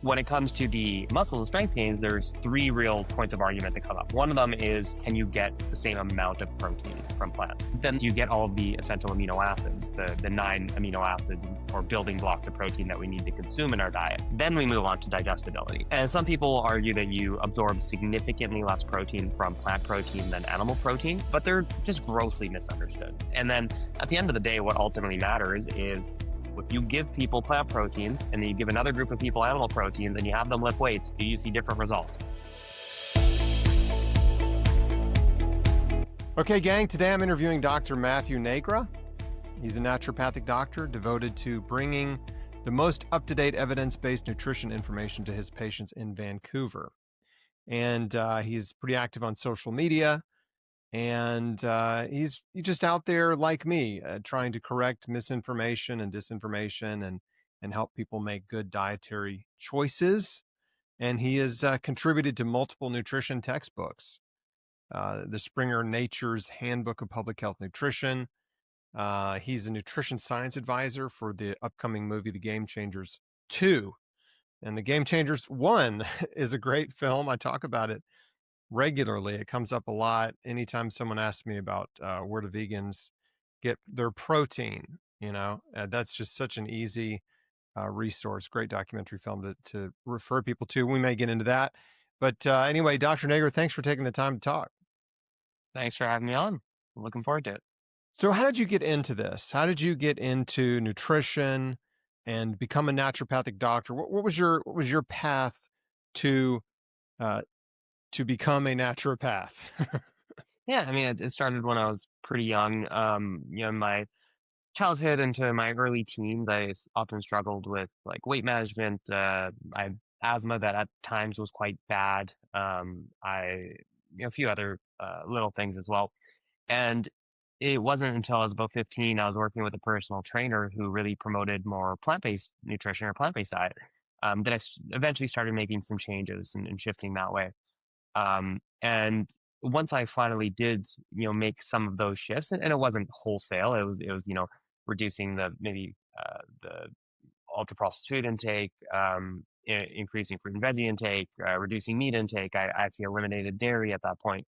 When it comes to the muscle and strength gains, there's three real points of argument that come up. One of them is, can you get the same amount of protein from plants? Then you get all of the essential amino acids, the 9 amino acids or building blocks of protein that we need to consume in our diet. Then we move on to digestibility. And some people argue that you absorb significantly less protein from plant protein than animal protein, but they're just grossly misunderstood. And then at the end of the day, what ultimately matters is, if you give people plant proteins and then you give another group of people animal proteins and you have them lift weights, do you see different results? Okay, gang, today I'm interviewing Dr. Matthew Nagra. He's a naturopathic doctor devoted to bringing the most up-to-date evidence-based nutrition information to his patients in Vancouver. And he's pretty active on social media. And he's just out there like me, trying to correct misinformation and disinformation and help people make good dietary choices. And he has contributed to multiple nutrition textbooks. The Springer Nature's Handbook of Public Health Nutrition. He's a nutrition science advisor for the upcoming movie, The Game Changers 2. And The Game Changers 1 is a great film. I talk about it regularly. It comes up a lot anytime someone asks me about where do vegans get their protein. That's just such an easy resource, great documentary film to refer people to. We may get into that, but anyway, Dr. Nagra, thanks for taking the time to talk. Thanks for having me on. I'm looking forward to it. So how did you get into this? How did you get into nutrition and become a naturopathic doctor? What was your path to become a naturopath? Yeah, I mean, it started when I was pretty young. In my childhood into my early teens, I often struggled with like weight management. I had asthma that at times was quite bad. A few other little things as well. And it wasn't until I was about 15, I was working with a personal trainer who really promoted more plant-based nutrition or plant-based diet, that eventually started making some changes and shifting that way. And once I finally did, make some of those shifts, and it wasn't wholesale, it was, reducing the ultra processed food intake, increasing fruit and veggie intake, reducing meat intake. I actually eliminated dairy at that point.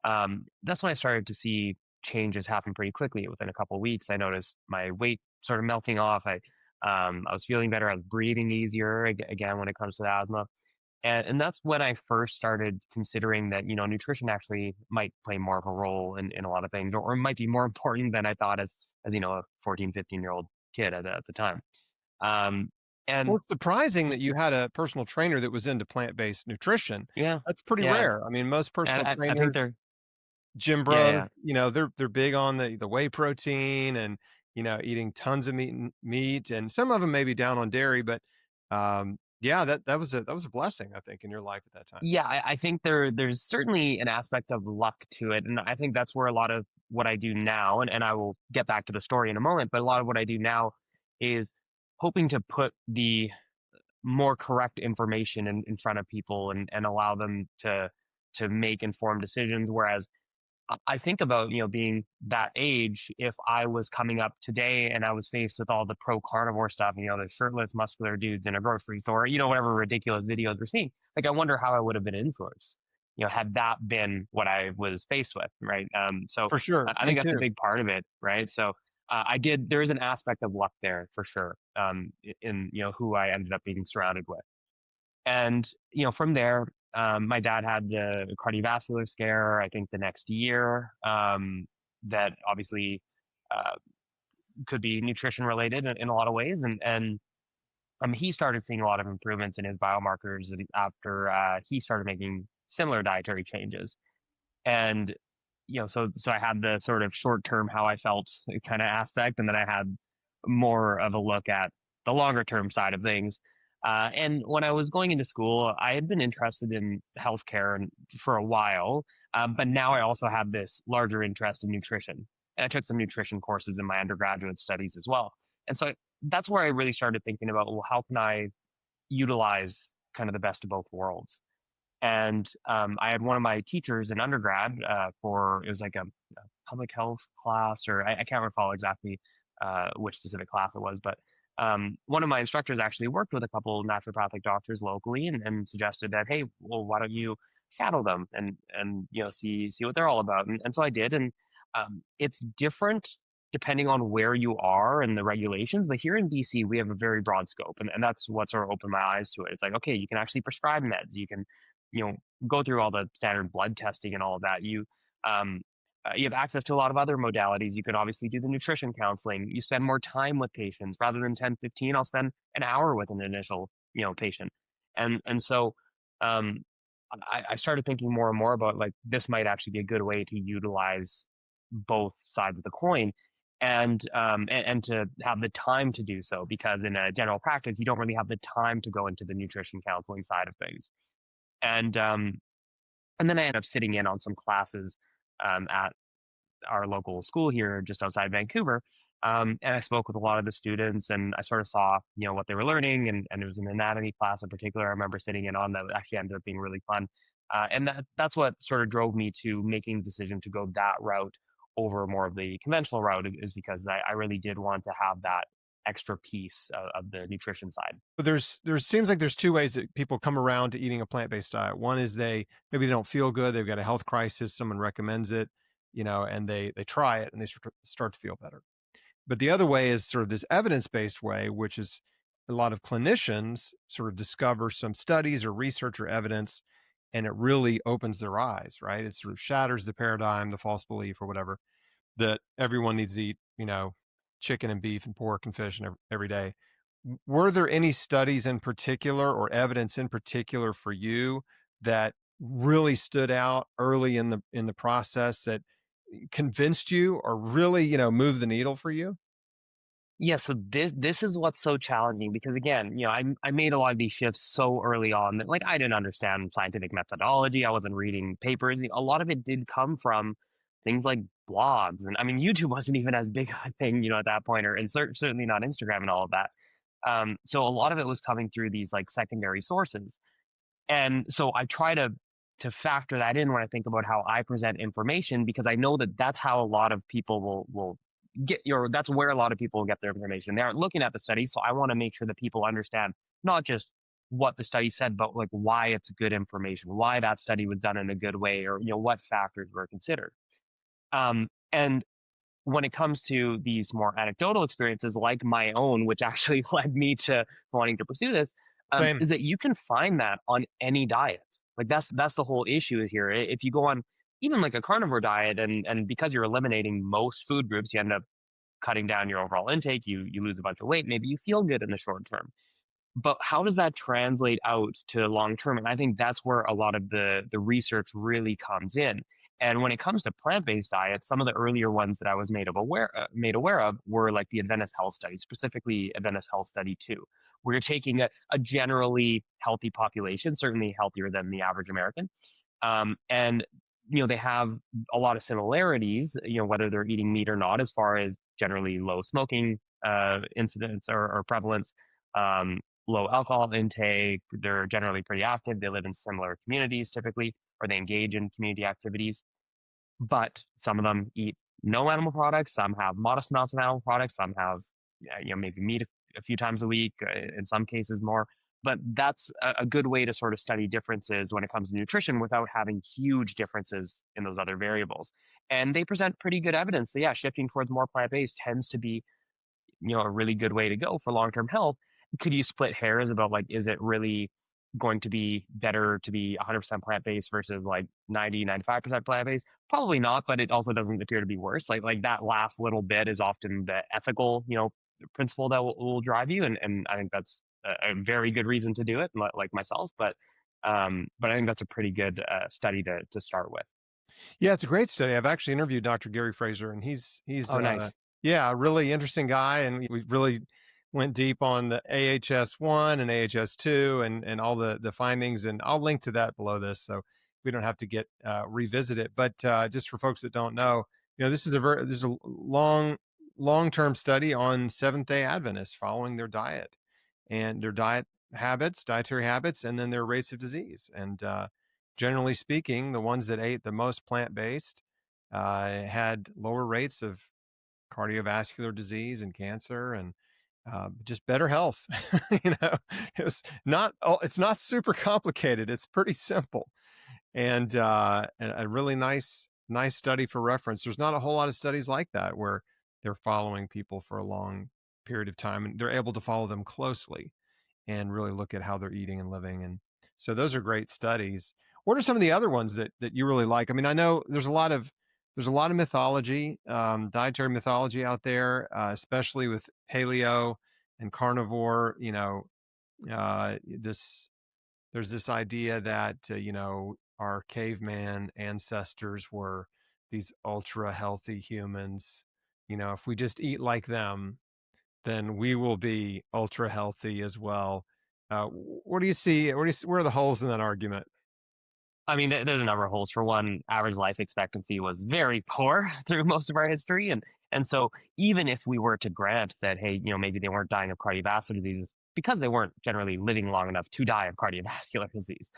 That's when I started to see changes happen pretty quickly. Within a couple of weeks, I noticed my weight sort of melting off. I was feeling better. I was breathing easier again when it comes to asthma. And that's when I first started considering that, nutrition actually might play more of a role in a lot of things, or might be more important than I thought as a 14, 15-year-old kid at the time. And well, it's surprising that you had a personal trainer that was into plant-based nutrition. yeah, That's pretty yeah. rare. I mean, most personal I think trainers, they're, gym yeah. bros, they're big on the whey protein and, eating tons of meat, and some of them may be down on dairy, but yeah, that was a blessing, I think, in your life at that time. Yeah, I think there's certainly an aspect of luck to it. And I think that's where a lot of what I do now, and I will get back to the story in a moment, but a lot of what I do now is hoping to put the more correct information in front of people and allow them to make informed decisions. Whereas I think about, being that age, if I was coming up today and I was faced with all the pro carnivore stuff, the shirtless, muscular dudes in a grocery store, whatever ridiculous videos we're seeing, like, I wonder how I would have been influenced, had that been what I was faced with. Right. So For sure. I Me think that's too. a big part of it. Right. So there is an aspect of luck there for sure. In who I ended up being surrounded with. And, from there, my dad had the cardiovascular scare, I think the next year, that obviously could be nutrition related in a lot of ways. And he started seeing a lot of improvements in his biomarkers after he started making similar dietary changes. And, so I had the sort of short term how I felt kind of aspect, and then I had more of a look at the longer term side of things. And when I was going into school, I had been interested in healthcare for a while, but now I also have this larger interest in nutrition. And I took some nutrition courses in my undergraduate studies as well. And so that's where I really started thinking about, well, how can I utilize kind of the best of both worlds? And I had one of my teachers in undergrad it was like a public health class, or I can't recall exactly which specific class it was, but One of my instructors actually worked with a couple naturopathic doctors locally and suggested that, hey, well, why don't you shadow them and see what they're all about? And so I did, and it's different depending on where you are and the regulations. But here in BC, we have a very broad scope, and that's what sort of opened my eyes to it. It's like, okay, you can actually prescribe meds, you can, you know, go through all the standard blood testing and all of that. Um, you have access to a lot of other modalities. You can obviously do the nutrition counseling. You spend more time with patients rather than 10, 15. I'll spend an hour with an initial, patient. And so um, I started thinking more and more about like this might actually be a good way to utilize both sides of the coin and to have the time to do so because in a general practice, you don't really have the time to go into the nutrition counseling side of things. And and then I ended up sitting in on some classes at our local school here just outside Vancouver. And I spoke with a lot of the students and I sort of saw, what they were learning. And it was an anatomy class in particular I remember sitting in on that actually ended up being really fun. And that's what sort of drove me to making the decision to go that route over more of the conventional route is because I really did want to have that extra piece of the nutrition side. But there's seems like there's two ways that people come around to eating a plant-based diet. One is they don't feel good, they've got a health crisis, someone recommends it, and they try it and they start to feel better. But the other way is sort of this evidence-based way, which is a lot of clinicians sort of discover some studies or research or evidence, and it really opens their eyes, right? It sort of shatters the paradigm, the false belief or whatever that everyone needs to eat, chicken and beef and pork and fish and every day. Were there any studies in particular or evidence in particular for you that really stood out early in the process that convinced you or really, moved the needle for you? Yeah, so this is what's so challenging because again, I made a lot of these shifts so early on that like I didn't understand scientific methodology. I wasn't reading papers. A lot of it did come from things like blogs, and I mean YouTube wasn't even as big a thing, at that point, or and certainly not Instagram and all of that. So a lot of it was coming through these like secondary sources. And so I try to factor that in when I think about how I present information because I know that that's how a lot of people will get your that's where a lot of people get their information. They aren't looking at the study, so I want to make sure that people understand not just what the study said, but like why it's good information, why that study was done in a good way, or what factors were considered. And when it comes to these more anecdotal experiences like my own, which actually led me to wanting to pursue this, Same. is that you can find that on any diet. Like that's the whole issue here. If you go on even like a carnivore diet, and because you're eliminating most food groups, you end up cutting down your overall intake. You lose a bunch of weight. Maybe you feel good in the short term. But how does that translate out to long term? And I think that's where a lot of the research really comes in. And when it comes to plant-based diets, some of the earlier ones that I was made aware of were like the Adventist Health Study, specifically Adventist Health Study 2, where you're taking a generally healthy population, certainly healthier than the average American, and they have a lot of similarities, whether they're eating meat or not, as far as generally low smoking incidence or prevalence, low alcohol intake. They're generally pretty active. They live in similar communities typically, or they engage in community activities. But some of them eat no animal products. Some have modest amounts of animal products. Some have, maybe meat a few times a week. In some cases, more. But that's a good way to sort of study differences when it comes to nutrition without having huge differences in those other variables. And they present pretty good evidence that, yeah, shifting towards more plant based tends to be a really good way to go for long-term health. Could you split hairs about like, is it really going to be better to be 100% plant-based versus like 90, 95% plant-based? Probably not, but it also doesn't appear to be worse. Like that last little bit is often the ethical, principle that will drive you. And I think that's a very good reason to do it, like myself. But I think that's a pretty good study to start with. Yeah, it's a great study. I've actually interviewed Dr. Gary Fraser, and he's Oh, nice. yeah, a really interesting guy, and we really went deep on the AHS1 and AHS2 and all the findings. And I'll link to that below this, so we don't have to get revisit it. But just for folks that don't know, this is a long-term study on Seventh Day Adventists following their diet and their dietary habits, and then their rates of disease. And generally speaking, the ones that ate the most plant-based had lower rates of cardiovascular disease and cancer, just better health. you know, it's not super complicated. It's pretty simple, and a really nice study for reference. There's not a whole lot of studies like that where they're following people for a long period of time and they're able to follow them closely and really look at how they're eating and living. And so those are great studies. What are some of the other ones that you really like? I mean, I know there's a lot of mythology, dietary mythology out there, especially with paleo and carnivore. This there's this idea that our caveman ancestors were these ultra healthy humans. If we just eat like them, then we will be ultra healthy as well. What do you see? Where are the holes in that argument? I mean, there's a number of holes. For one, average life expectancy was very poor through most of our history, and so even if we were to grant that, hey, maybe they weren't dying of cardiovascular diseases because they weren't generally living long enough to die of cardiovascular disease,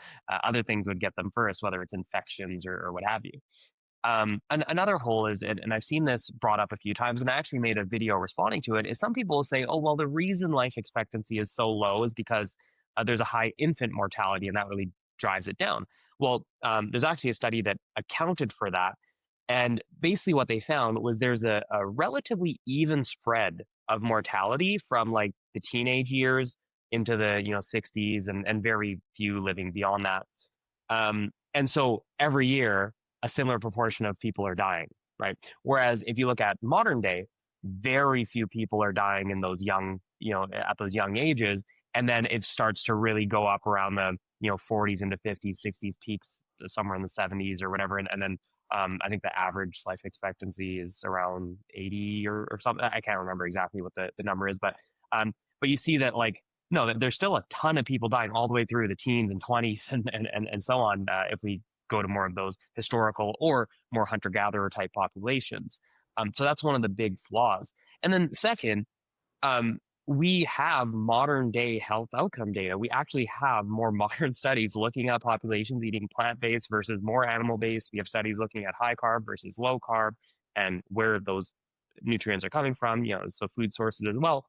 other things would get them first, whether it's infections or what have you. Another hole is, and I've seen this brought up a few times, and I actually made a video responding to it, is some people will say, oh, well, the reason life expectancy is so low is because there's a high infant mortality, and that really drives it down. Well, there's actually a study that accounted for that. And basically, what they found was there's a relatively even spread of mortality from like the teenage years into the 60s, and very few living beyond that. And so every year, a similar proportion of people are dying, right? Whereas if you look at modern day, very few people are dying in those young, at those young ages. And then it starts to really go up around the, 40s into 50s, 60s, peaks somewhere in the 70s or whatever. And then I think the average life expectancy is around 80 or something. I can't remember exactly what the number is, but you see that like, no, there's still a ton of people dying all the way through the teens and 20s and so on. If we go to more of those historical or more hunter gatherer type populations. So that's one of the big flaws. And then second, um, we have modern day health outcome data. We actually have more modern studies looking at populations eating plant based versus more animal based. We have studies looking at high carb versus low carb and where those nutrients are coming from, so food sources as well.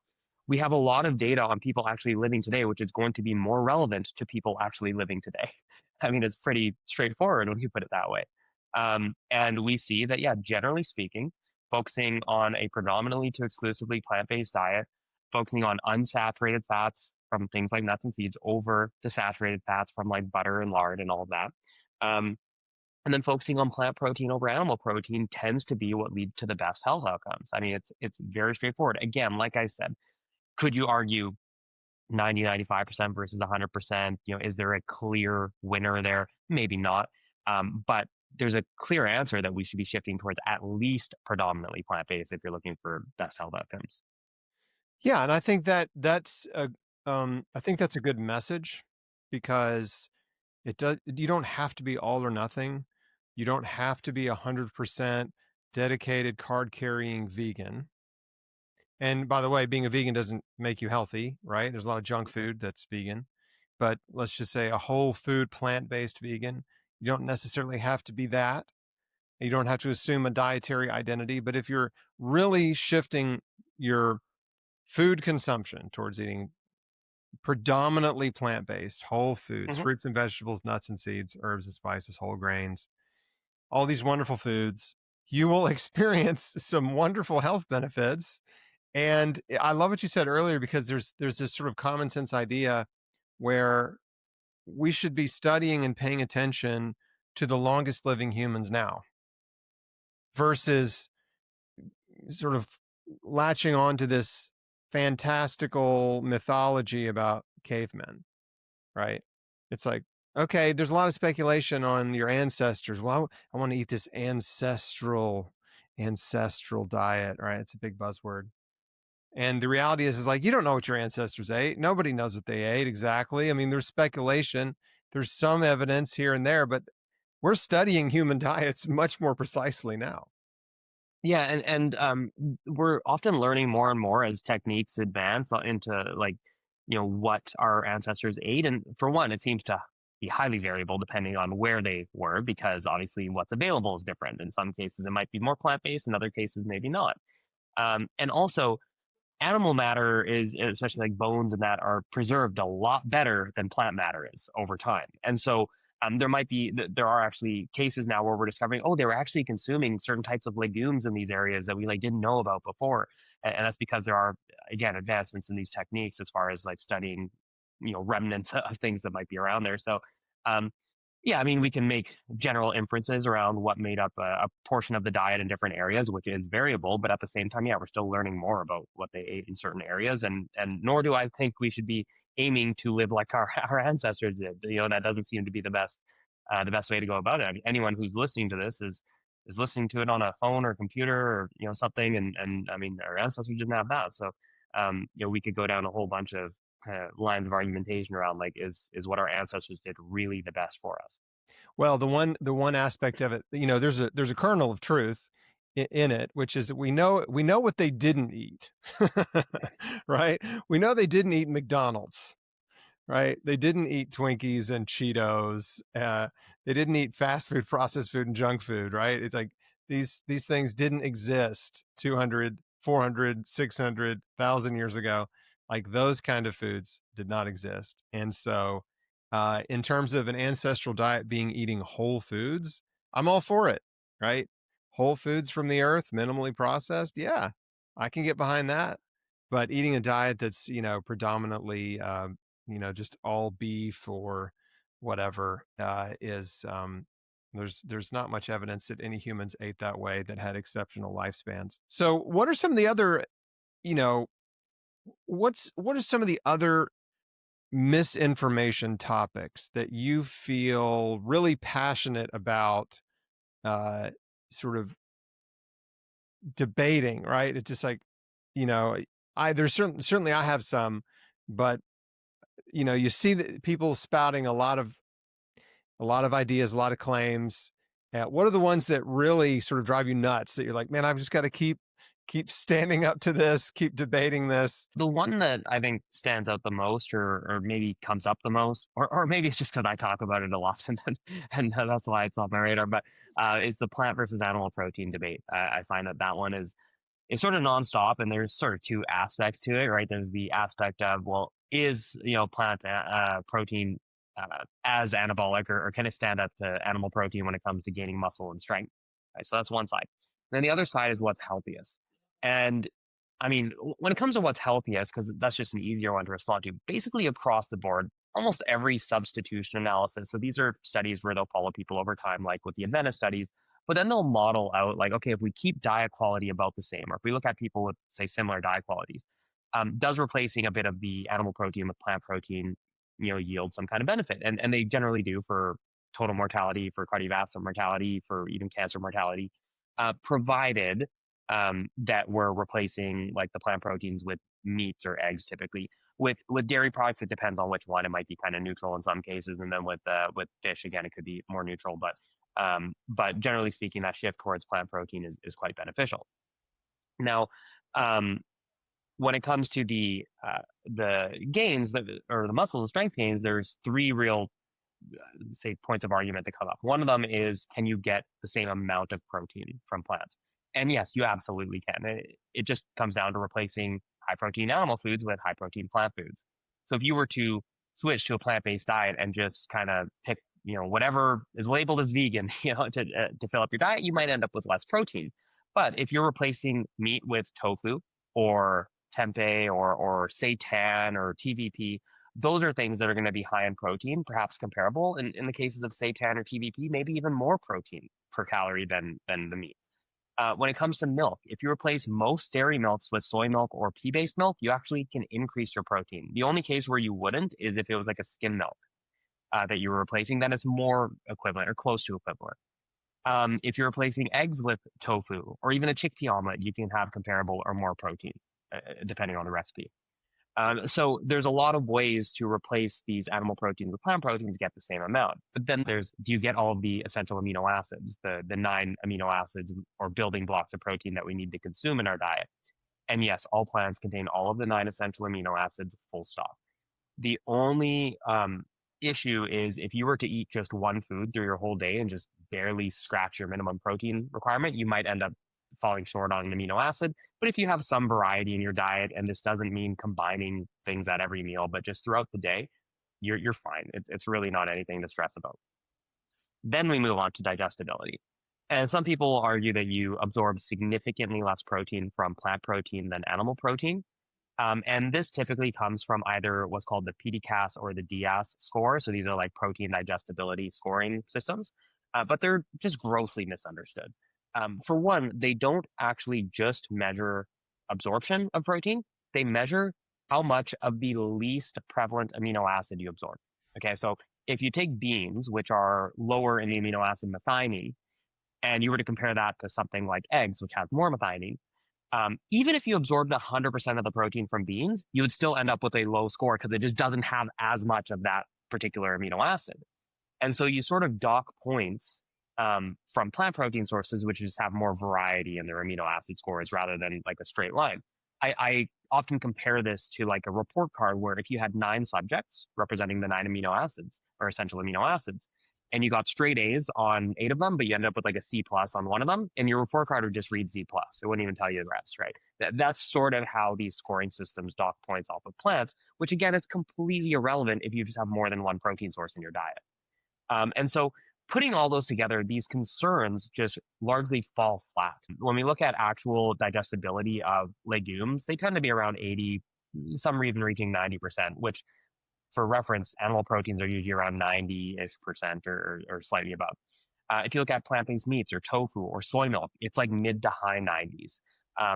We have a lot of data on people actually living today, which is going to be more relevant to people actually living today. I mean, it's pretty straightforward when you put it that way. And we see that, yeah, generally speaking, focusing on a predominantly to exclusively plant based diet, focusing on unsaturated fats from things like nuts and seeds over the saturated fats from like butter and lard and all of that. Um, and then focusing on plant protein over animal protein tends to be what leads to the best health outcomes. I mean, it's very straightforward. Again, like I said, could you argue 90, 95% versus 100%? Is there a clear winner there? Maybe not. But there's a clear answer that we should be shifting towards at least predominantly plant-based if you're looking for best health outcomes. Yeah, and I think that's a good message because you don't have to be all or nothing. You don't have to be 100% dedicated card carrying vegan. And by the way, being a vegan doesn't make you healthy, right? There's a lot of junk food that's vegan, but let's just say a whole food plant-based vegan. You don't necessarily have to be that. You don't have to assume a dietary identity, but if you're really shifting your food consumption towards eating predominantly plant-based, whole foods, Hmm. fruits and vegetables, nuts and seeds, herbs and spices, whole grains, all these wonderful foods, you will experience some wonderful health benefits. And I love what you said earlier because there's this sort of common sense idea where we should be studying and paying attention to the longest living humans now versus sort of latching on to this fantastical mythology about cavemen, right? It's like, okay, there's a lot of speculation on your ancestors. Well, I want to eat this ancestral diet, right? It's a big buzzword. And the reality is like, you don't know what your ancestors ate. Nobody knows what they ate exactly. I mean, there's speculation. There's some evidence here and there, but we're studying human diets much more precisely now. Yeah, and we're often learning more and more as techniques advance into like, what our ancestors ate. And for one, it seems to be highly variable depending on where they were, because obviously what's available is different. In some cases, it might be more plant-based, in other cases, maybe not. And also, animal matter is, especially like bones and that, are preserved a lot better than plant matter is over time. And so there are actually cases now where we're discovering, oh, they were actually consuming certain types of legumes in these areas that we like didn't know about before. And that's because there are, again, advancements in these techniques as far as like studying, remnants of things that might be around there. So, um, yeah, I mean, we can make general inferences around what made up a portion of the diet in different areas, which is variable. But at the same time, yeah, we're still learning more about what they ate in certain areas, and nor do I think we should be aiming to live like our our ancestors did. That doesn't seem to be the best way to go about it. I mean, anyone who's listening to this is listening to it on a phone or computer or something, and I mean, our ancestors didn't have that, so we could go down a whole bunch of lines of argumentation around like is what our ancestors did really the best for us. Well, the one aspect of it, there's a kernel of truth in it, which is we know what they didn't eat, right? We know they didn't eat McDonald's, right? They didn't eat Twinkies and Cheetos. They didn't eat fast food, processed food, and junk food, right? It's like these things didn't exist 200, 400, 600,000 years ago. Like those kind of foods did not exist. And so, in terms of an ancestral diet being eating whole foods, I'm all for it, right? Whole foods from the earth, minimally processed. Yeah, I can get behind that. But eating a diet that's, predominantly, just all beef or whatever, is there's not much evidence that any humans ate that way that had exceptional lifespans. So, what are some of the other, you know, what are some of the other misinformation topics that you feel really passionate about, uh, sort of debating, right? It's just like, you know, there's certainly I have some, but you see that people spouting a lot of ideas, a lot of claims. What are the ones that really sort of drive you nuts that you're like, man, I've just got to keep standing up to this, keep debating this? The one that I think stands out the most, or maybe comes up the most, or maybe it's just because I talk about it a lot, and that's why it's off my radar, but is the plant versus animal protein debate. I find that one is it's sort of nonstop, and there's sort of two aspects to it, right? There's the aspect of, well, is plant protein as anabolic, or can it stand up to animal protein when it comes to gaining muscle and strength? Right, so that's one side. Then the other side is what's healthiest. And I mean, when it comes to what's healthiest, because that's just an easier one to respond to, basically across the board, almost every substitution analysis. So these are studies where they'll follow people over time, like with the Adventist studies, but then they'll model out like, okay, if we keep diet quality about the same, or if we look at people with, say, similar diet qualities, does replacing a bit of the animal protein with plant protein, yield some kind of benefit? And they generally do for total mortality, for cardiovascular mortality, for even cancer mortality, provided that we're replacing like the plant proteins with meats or eggs typically. With dairy products, it depends on which one. It might be kind of neutral in some cases, and then with fish, again, it could be more neutral. But generally speaking, that shift towards plant protein is quite beneficial. Now, um, when it comes to the gains or the muscle and strength gains, there's three real, say, points of argument that come up. One of them is, can you get the same amount of protein from plants? And yes, you absolutely can. It just comes down to replacing high protein animal foods with high protein plant foods. So if you were to switch to a plant based diet and just kind of pick, whatever is labeled as vegan, to fill up your diet, you might end up with less protein. But if you're replacing meat with tofu or tempeh or seitan or TVP, those are things that are going to be high in protein, perhaps comparable in the cases of seitan or TVP, maybe even more protein per calorie than the meat. When it comes to milk, if you replace most dairy milks with soy milk or pea-based milk, you actually can increase your protein. The only case where you wouldn't is if it was like a skim milk that you were replacing, then it's more equivalent or close to equivalent. If you're replacing eggs with tofu or even a chickpea omelet, you can have comparable or more protein, depending on the recipe. So there's a lot of ways to replace these animal proteins with plant proteins to get the same amount. But then do you get all of the essential amino acids, the 9 amino acids or building blocks of protein that we need to consume in our diet? And yes, all plants contain all of the 9 essential amino acids, full stop. The only issue is if you were to eat just one food through your whole day and just barely scratch your minimum protein requirement, you might end up falling short on an amino acid. But if you have some variety in your diet, and this doesn't mean combining things at every meal, but just throughout the day, you're fine. It's really not anything to stress about. Then we move on to digestibility. And some people argue that you absorb significantly less protein from plant protein than animal protein. And this typically comes from either what's called the PDCAS or the DIAS score. So these are like protein digestibility scoring systems, but they're just grossly misunderstood. For one, they don't actually just measure absorption of protein, they measure how much of the least prevalent amino acid you absorb. Okay, so if you take beans, which are lower in the amino acid methionine, and you were to compare that to something like eggs, which have more methionine, even if you absorbed 100% of the protein from beans, you would still end up with a low score because it just doesn't have as much of that particular amino acid. And so you sort of dock points from plant protein sources, which just have more variety in their amino acid scores rather than like a straight line. I often compare this to like a report card where if you had 9 subjects representing the 9 amino acids or essential amino acids, and you got straight A's on 8 of them, but you ended up with like a C plus on one of them, and your report card would just read C plus. It wouldn't even tell you the rest, right? That's sort of how these scoring systems dock points off of plants, which again is completely irrelevant if you just have more than one protein source in your diet. And so putting all those together, these concerns just largely fall flat. When we look at actual digestibility of legumes, they tend to be around 80, some even reaching 90%, which for reference, animal proteins are usually around 90-ish% or slightly above. If you look at plant-based meats or tofu or soy milk, it's like mid to high 90s.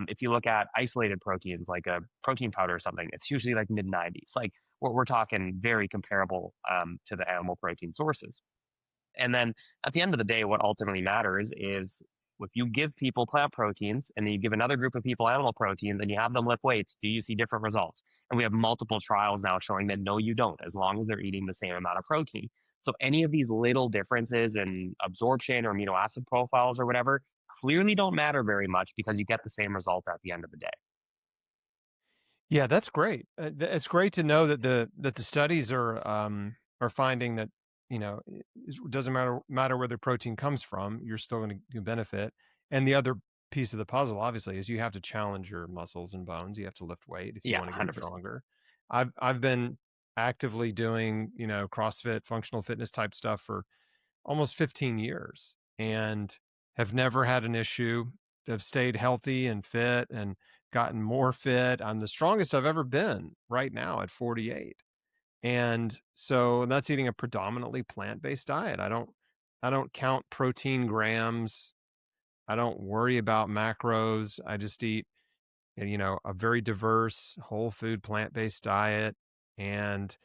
If you look at isolated proteins like a protein powder or something, it's usually like mid 90s. Like we're talking very comparable to the animal protein sources. And then at the end of the day, what ultimately matters is if you give people plant proteins and then you give another group of people animal proteins and you have them lift weights, do you see different results? And we have multiple trials now showing that no, you don't, as long as they're eating the same amount of protein. So any of these little differences in absorption or amino acid profiles or whatever clearly don't matter very much because you get the same result at the end of the day. Yeah, that's great. It's great to know that the studies are finding that it doesn't matter where the protein comes from, you're still going to benefit. And the other piece of the puzzle, obviously, is you have to challenge your muscles and bones. You have to lift weight if you Yeah, want to get 100%. stronger. I've been actively doing CrossFit, functional fitness type stuff for almost 15 years and have never had an issue. Have stayed healthy and fit and gotten more fit. I'm the strongest I've ever been right now at 48. And so that's eating a predominantly plant-based diet. I don't count protein grams. I don't worry about macros. I just eat, a very diverse whole food plant-based diet and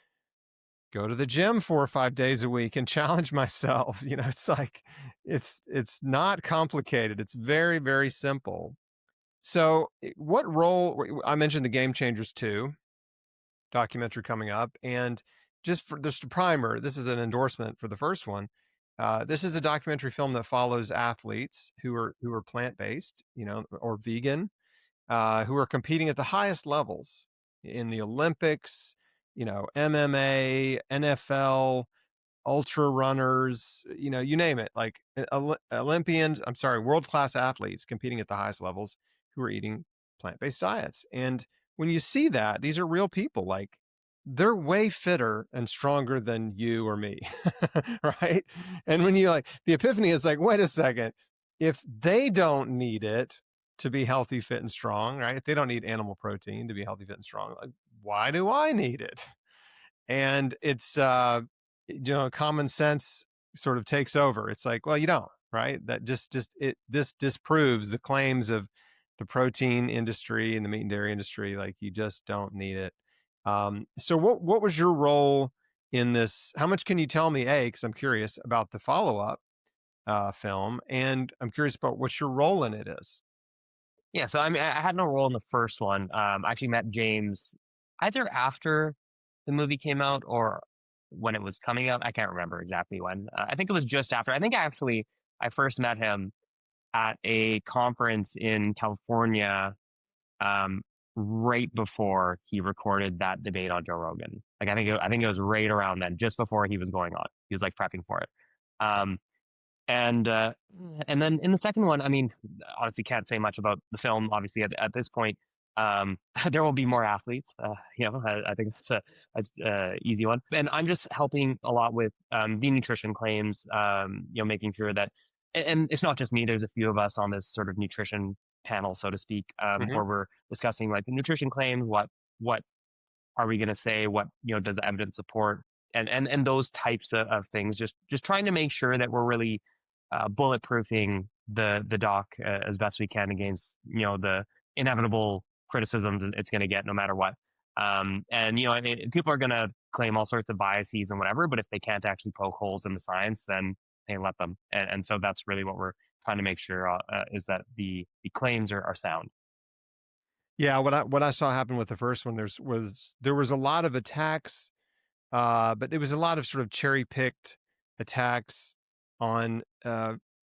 go to the gym 4 or 5 days a week and challenge myself. It's like it's not complicated. It's very, very simple. So, what role I mentioned the Game Changers 2 documentary coming up, and just for just a primer, this is an endorsement for the first one. This is a documentary film that follows athletes who are plant-based, or vegan, who are competing at the highest levels in the Olympics, MMA, NFL, ultra runners, you name it, like Olympians, I'm sorry, world-class athletes competing at the highest levels who are eating plant-based diets. And when you see that, these are real people, like they're way fitter and stronger than you or me. Right? And when you like the epiphany is like, wait a second, if they don't need it to be healthy, fit, and strong, right? If they don't need animal protein to be healthy, fit, and strong, like, why do I need it? And it's common sense sort of takes over. It's like, well, you don't, right? That this disproves the claims of the protein industry and the meat and dairy industry. Like, you just don't need it. So what was your role in this? How much can you tell me? Because I'm curious about the follow-up film, and I'm curious about what your role in it is. Yeah, so I mean, I had no role in the first one. I actually met James either after the movie came out or when it was coming out. I can't remember exactly when. I think it was just after. I think I first met him at a conference in California, um, right before he recorded that debate on Joe Rogan. Like I think it was right around then, just before he was going on. He was like prepping for it. Um, And then in the second one, I mean, honestly, can't say much about the film. Obviously, at this point, there will be more athletes. I think that's a easy one. And I'm just helping a lot with the nutrition claims. Making sure that, and it's not just me. There's a few of us on this sort of nutrition panel, so to speak, Hmm. where we're discussing like the nutrition claims. What are we going to say? What does the evidence support? And those types of things. Just trying to make sure that we're really bulletproofing the doc as best we can against the inevitable criticisms it's going to get no matter what. And I mean, people are going to claim all sorts of biases and whatever, but if they can't actually poke holes in the science, then they let them. And so that's really what we're trying to make sure is that the claims are sound. Yeah, what I saw happen with the first one, there was a lot of attacks, but it was a lot of sort of cherry picked attacks on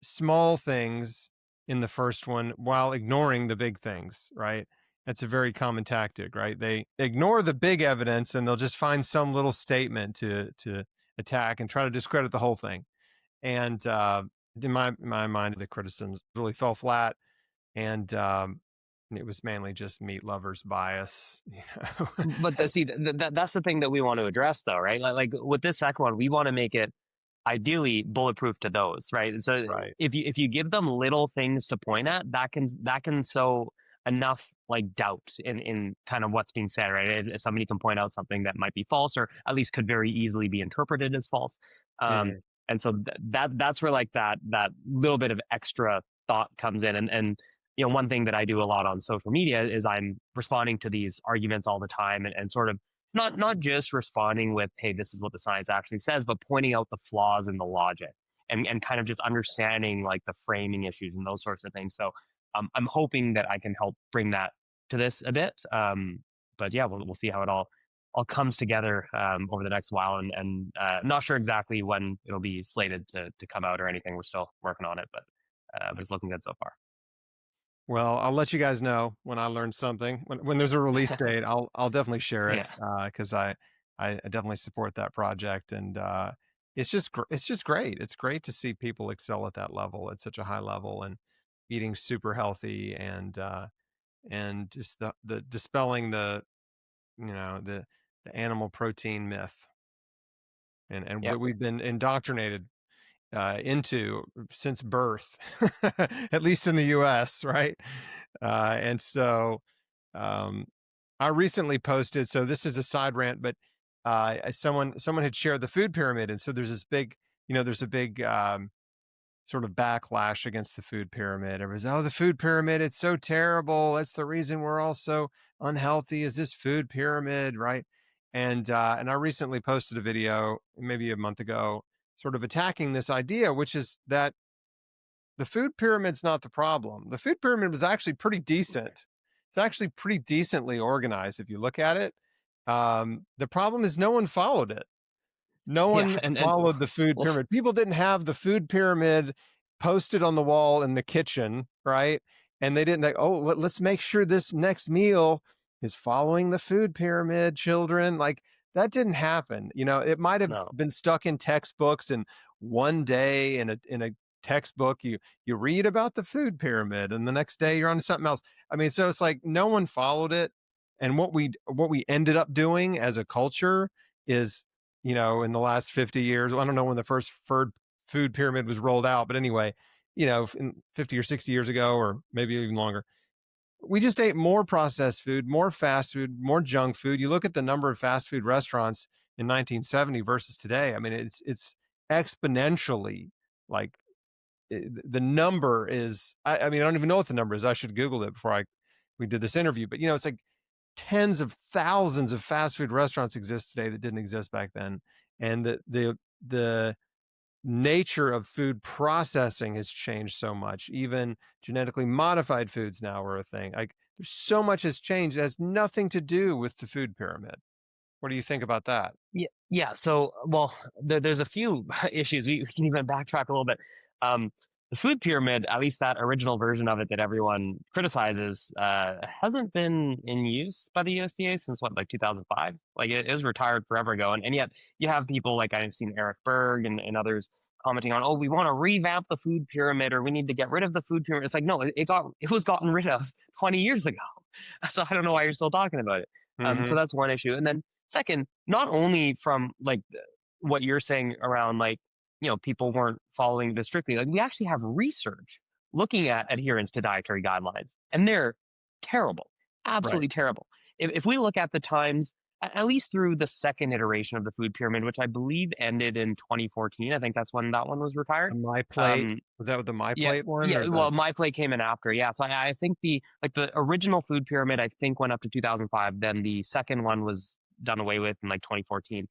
small things in the first one while ignoring the big things, right? That's a very common tactic, right? They ignore the big evidence and they'll just find some little statement to attack and try to discredit the whole thing. And in my mind, the criticisms really fell flat, and it was mainly just meat lovers bias, you know. But see, that's the thing that we want to address, though, right? Like with this second one, we want to make it ideally bulletproof to those, right? So Right. if you give them little things to point at, that can sow enough like doubt in kind of what's being said, right? If somebody can point out something that might be false or at least could very easily be interpreted as false, um, Mhm. and so that's where like that little bit of extra thought comes in, and one thing that I do a lot on social media is I'm responding to these arguments all the time, and sort of not just responding with, hey, this is what the science actually says, but pointing out the flaws in the logic, and kind of just understanding like the framing issues and those sorts of things. So I'm hoping that I can help bring that to this a bit. But yeah, we'll see how it all comes together over the next while, and not sure exactly when it'll be slated to come out or anything. We're still working on it, but it's looking good so far. Well, I'll let you guys know when I learn something. When there's a release date, I'll definitely share it, Yeah. because I definitely support that project, and it's just great. It's great to see people excel at that level, at such a high level, and eating super healthy, and just the dispelling the animal protein myth, and Yeah. that we've been indoctrinated into since birth, at least in the US, right? And so um, I recently posted, so this is a side rant, but someone had shared the food pyramid. And so there's this big, there's a big sort of backlash against the food pyramid. Everyone's, oh, the food pyramid, it's so terrible. That's the reason we're all so unhealthy, is this food pyramid, right? And I recently posted a video maybe a month ago, sort of attacking this idea, which is that the food pyramid's not the problem. The food pyramid was actually pretty decent. It's actually pretty decently organized if you look at it. The problem is no one followed it. No Yeah. one And followed the food well, pyramid. People didn't have the food pyramid posted on the wall in the kitchen, right? And they didn't think, oh, let's make sure this next meal is following the food pyramid, children. Like, that didn't happen. It might have no. been stuck in textbooks, and one day in a textbook you read about the food pyramid, and the next day you're on something else. I mean, so it's like no one followed it. And what we ended up doing as a culture is, in the last 50 years. I don't know when the first food pyramid was rolled out, but anyway, in 50 or 60 years ago, or maybe even longer, we just ate more processed food, more fast food, more junk food. You look at the number of fast food restaurants in 1970 versus today. I mean, it's exponentially, like, the number is. I mean, I don't even know what the number is. I should Google it before we did this interview. But it's like tens of thousands of fast food restaurants exist today that didn't exist back then, and the nature of food processing has changed so much. Even genetically modified foods now are a thing. Like, there's so much has changed. It has nothing to do with the food pyramid. What do you think about that? Yeah, yeah. So, well, there's a few issues. We can even backtrack a little bit. Um, the food pyramid, at least that original version of it that everyone criticizes, hasn't been in use by the USDA since what, like 2005? Like it was retired forever ago. And yet you have people like I've seen Eric Berg and others commenting on, oh, we want to revamp the food pyramid or we need to get rid of the food pyramid. It's like, no, it was gotten rid of 20 years ago. So I don't know why you're still talking about it. So Mm-hmm. that's one issue. And then second, not only from like what you're saying around like, people weren't following this strictly. Like we actually have research looking at adherence to dietary guidelines, and they're terrible, Right. absolutely terrible. If we look at the times, at least through the second iteration of the food pyramid, which I believe ended in 2014, I think that's when that one was retired. The My Plate, Um, was that with the My yeah, Plate one yeah. or the Well, my plate came in after. Yeah, so I think the original food pyramid I think went up to 2005. Then the second one was done away with in like 2014.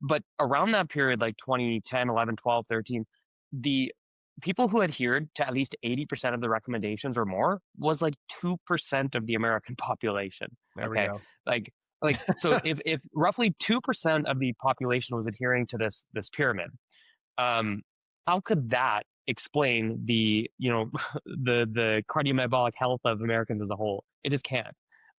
But around that period, like 2010, 11, 12, 13, the people who adhered to at least 80% of the recommendations or more was like 2% of the American population. there we Okay. go. So if roughly 2% of the population was adhering to this pyramid, um, how could that explain the cardiometabolic health of Americans as a whole? It just can't.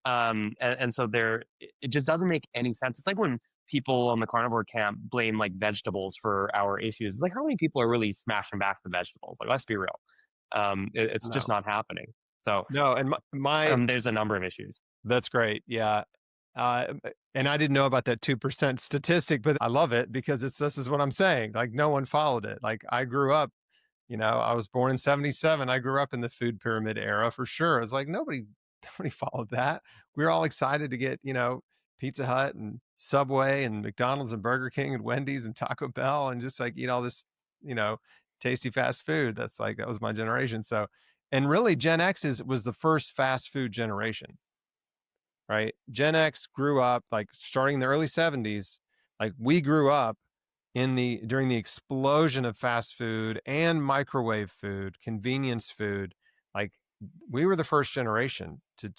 And so it just doesn't make any sense. It's like when people on the carnivore camp blame like vegetables for our issues. It's like how many people are really smashing back the vegetables? Like let's be real. It's just No. not happening. So No, and my there's a number of issues. that's great. Yeah. Uh, and I didn't know about that 2% statistic, but I love it because this is what I'm saying. Like no one followed it. Like I grew up, I was born in 77. I grew up in the food pyramid era for sure. It's like nobody followed that. We were all excited to get, Pizza Hut and Subway and McDonald's and Burger King and Wendy's and Taco Bell and just like eat all this, you know, tasty fast food. That was my generation. So, and really Gen X was the first fast food generation, right? Gen X grew up like starting in the early 70s. Like we grew up during the explosion of fast food and microwave food, convenience food. Like we were the first generation to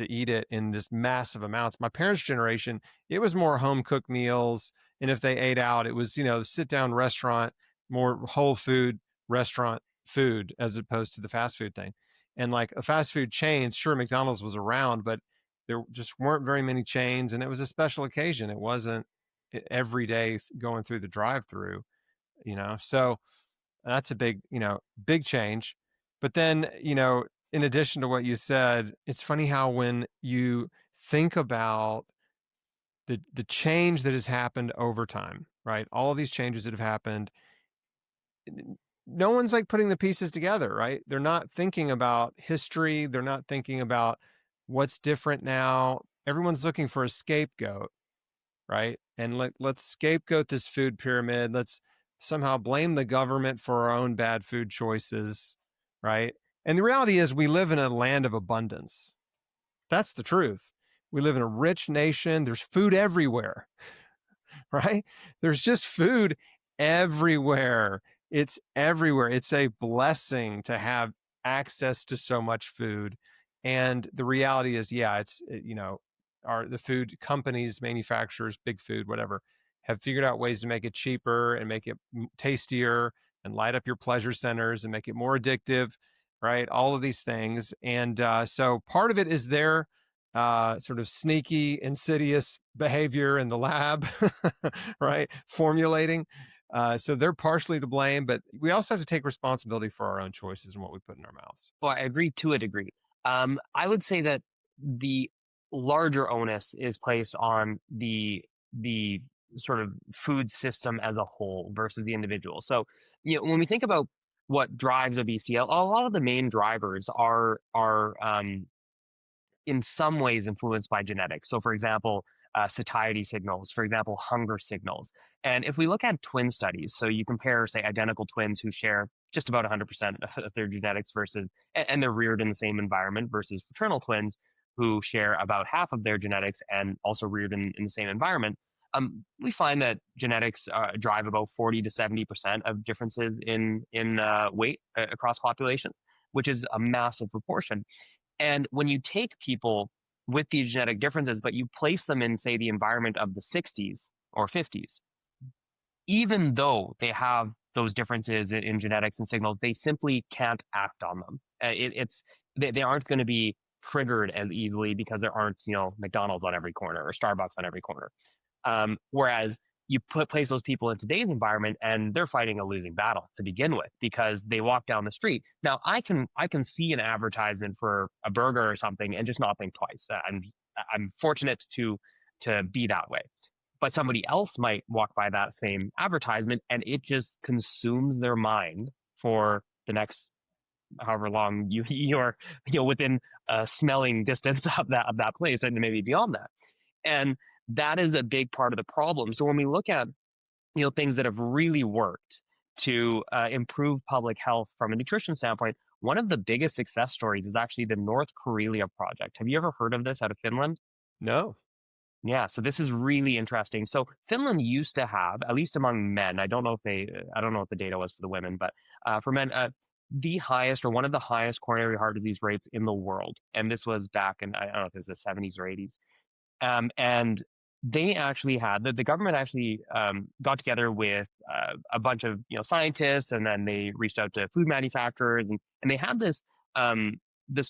eat it in this massive amounts. My parents' generation, it was more home cooked meals, and if they ate out, it was sit down restaurant, more whole food restaurant food as opposed to the fast food thing. And like a fast food chains, sure, McDonald's was around, but there just weren't very many chains, and it was a special occasion. It wasn't every day going through the drive-through. So that's a big change. But then, in addition to what you said, it's funny how when you think about the change that has happened over time, right? All of these changes that have happened, no one's like putting the pieces together, right? They're not thinking about history. They're not thinking about what's different now. Everyone's looking for a scapegoat, right? And let's scapegoat this food pyramid. Let's somehow blame the government for our own bad food choices, right? And the reality is we live in a land of abundance. That's the truth. We live in a rich nation. There's food everywhere, right? There's just food everywhere. It's everywhere. It's a blessing to have access to so much food. And the reality is, yeah, the food companies, manufacturers, big food, whatever, have figured out ways to make it cheaper and make it tastier and light up your pleasure centers and make it more addictive, right? All of these things. And so part of it is their sort of sneaky, insidious behavior in the lab, right? Formulating. So they're partially to blame, but we also have to take responsibility for our own choices and what we put in our mouths. Well, I agree to a degree. I would say that the larger onus is placed on the sort of food system as a whole versus the individual. So, when we think about what drives obesity, a lot of the main drivers are in some ways influenced by genetics. So, for example, satiety signals, for example, hunger signals. And if we look at twin studies, so you compare, say, identical twins who share just about 100% of their genetics and they're reared in the same environment versus fraternal twins who share about half of their genetics and also reared in the same environment. We find that genetics drive about 40 to 70% of differences in weight across populations, which is a massive proportion. And when you take people with these genetic differences, but you place them in, say, the environment of the 60s or 50s, even though they have those differences in genetics and signals, they simply can't act on them. They aren't going to be triggered as easily because there aren't, McDonald's on every corner or Starbucks on every corner. Whereas you place those people in today's environment and they're fighting a losing battle to begin with because they walk down the street. Now I can see an advertisement for a burger or something and just not think twice. I'm fortunate to be that way. But somebody else might walk by that same advertisement and it just consumes their mind for the next however long you're within a smelling distance of that place and maybe beyond that. And that is a big part of the problem. So when we look at things that have really worked to improve public health from a nutrition standpoint, one of the biggest success stories is actually the North Karelia project. Have you ever heard of this out of Finland? No. Yeah, so this is really interesting. So Finland used to have, at least among men, I don't know what the data was for the women, but for men, the highest or one of the highest coronary heart disease rates in the world. And this was back in, I don't know if it was the 70s or 80s. And they actually had the government actually got together with a bunch of scientists, and then they reached out to food manufacturers, and they had this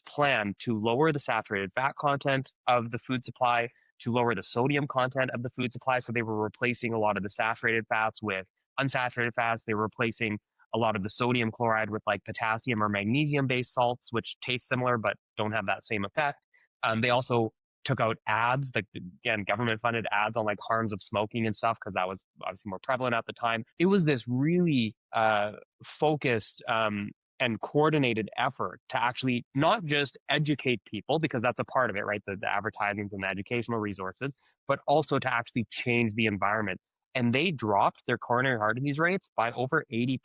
plan to lower the saturated fat content of the food supply, to lower the sodium content of the food supply. So they were replacing a lot of the saturated fats with unsaturated fats. They were replacing a lot of the sodium chloride with like potassium or magnesium based salts, which taste similar but don't have that same effect. They also took out ads, like again, government funded ads on like harms of smoking and stuff, because that was obviously more prevalent at the time. It was this really focused and coordinated effort to actually not just educate people, because that's a part of it, right? The advertisings and the educational resources, but also to actually change the environment. And they dropped their coronary heart disease rates by over 80%,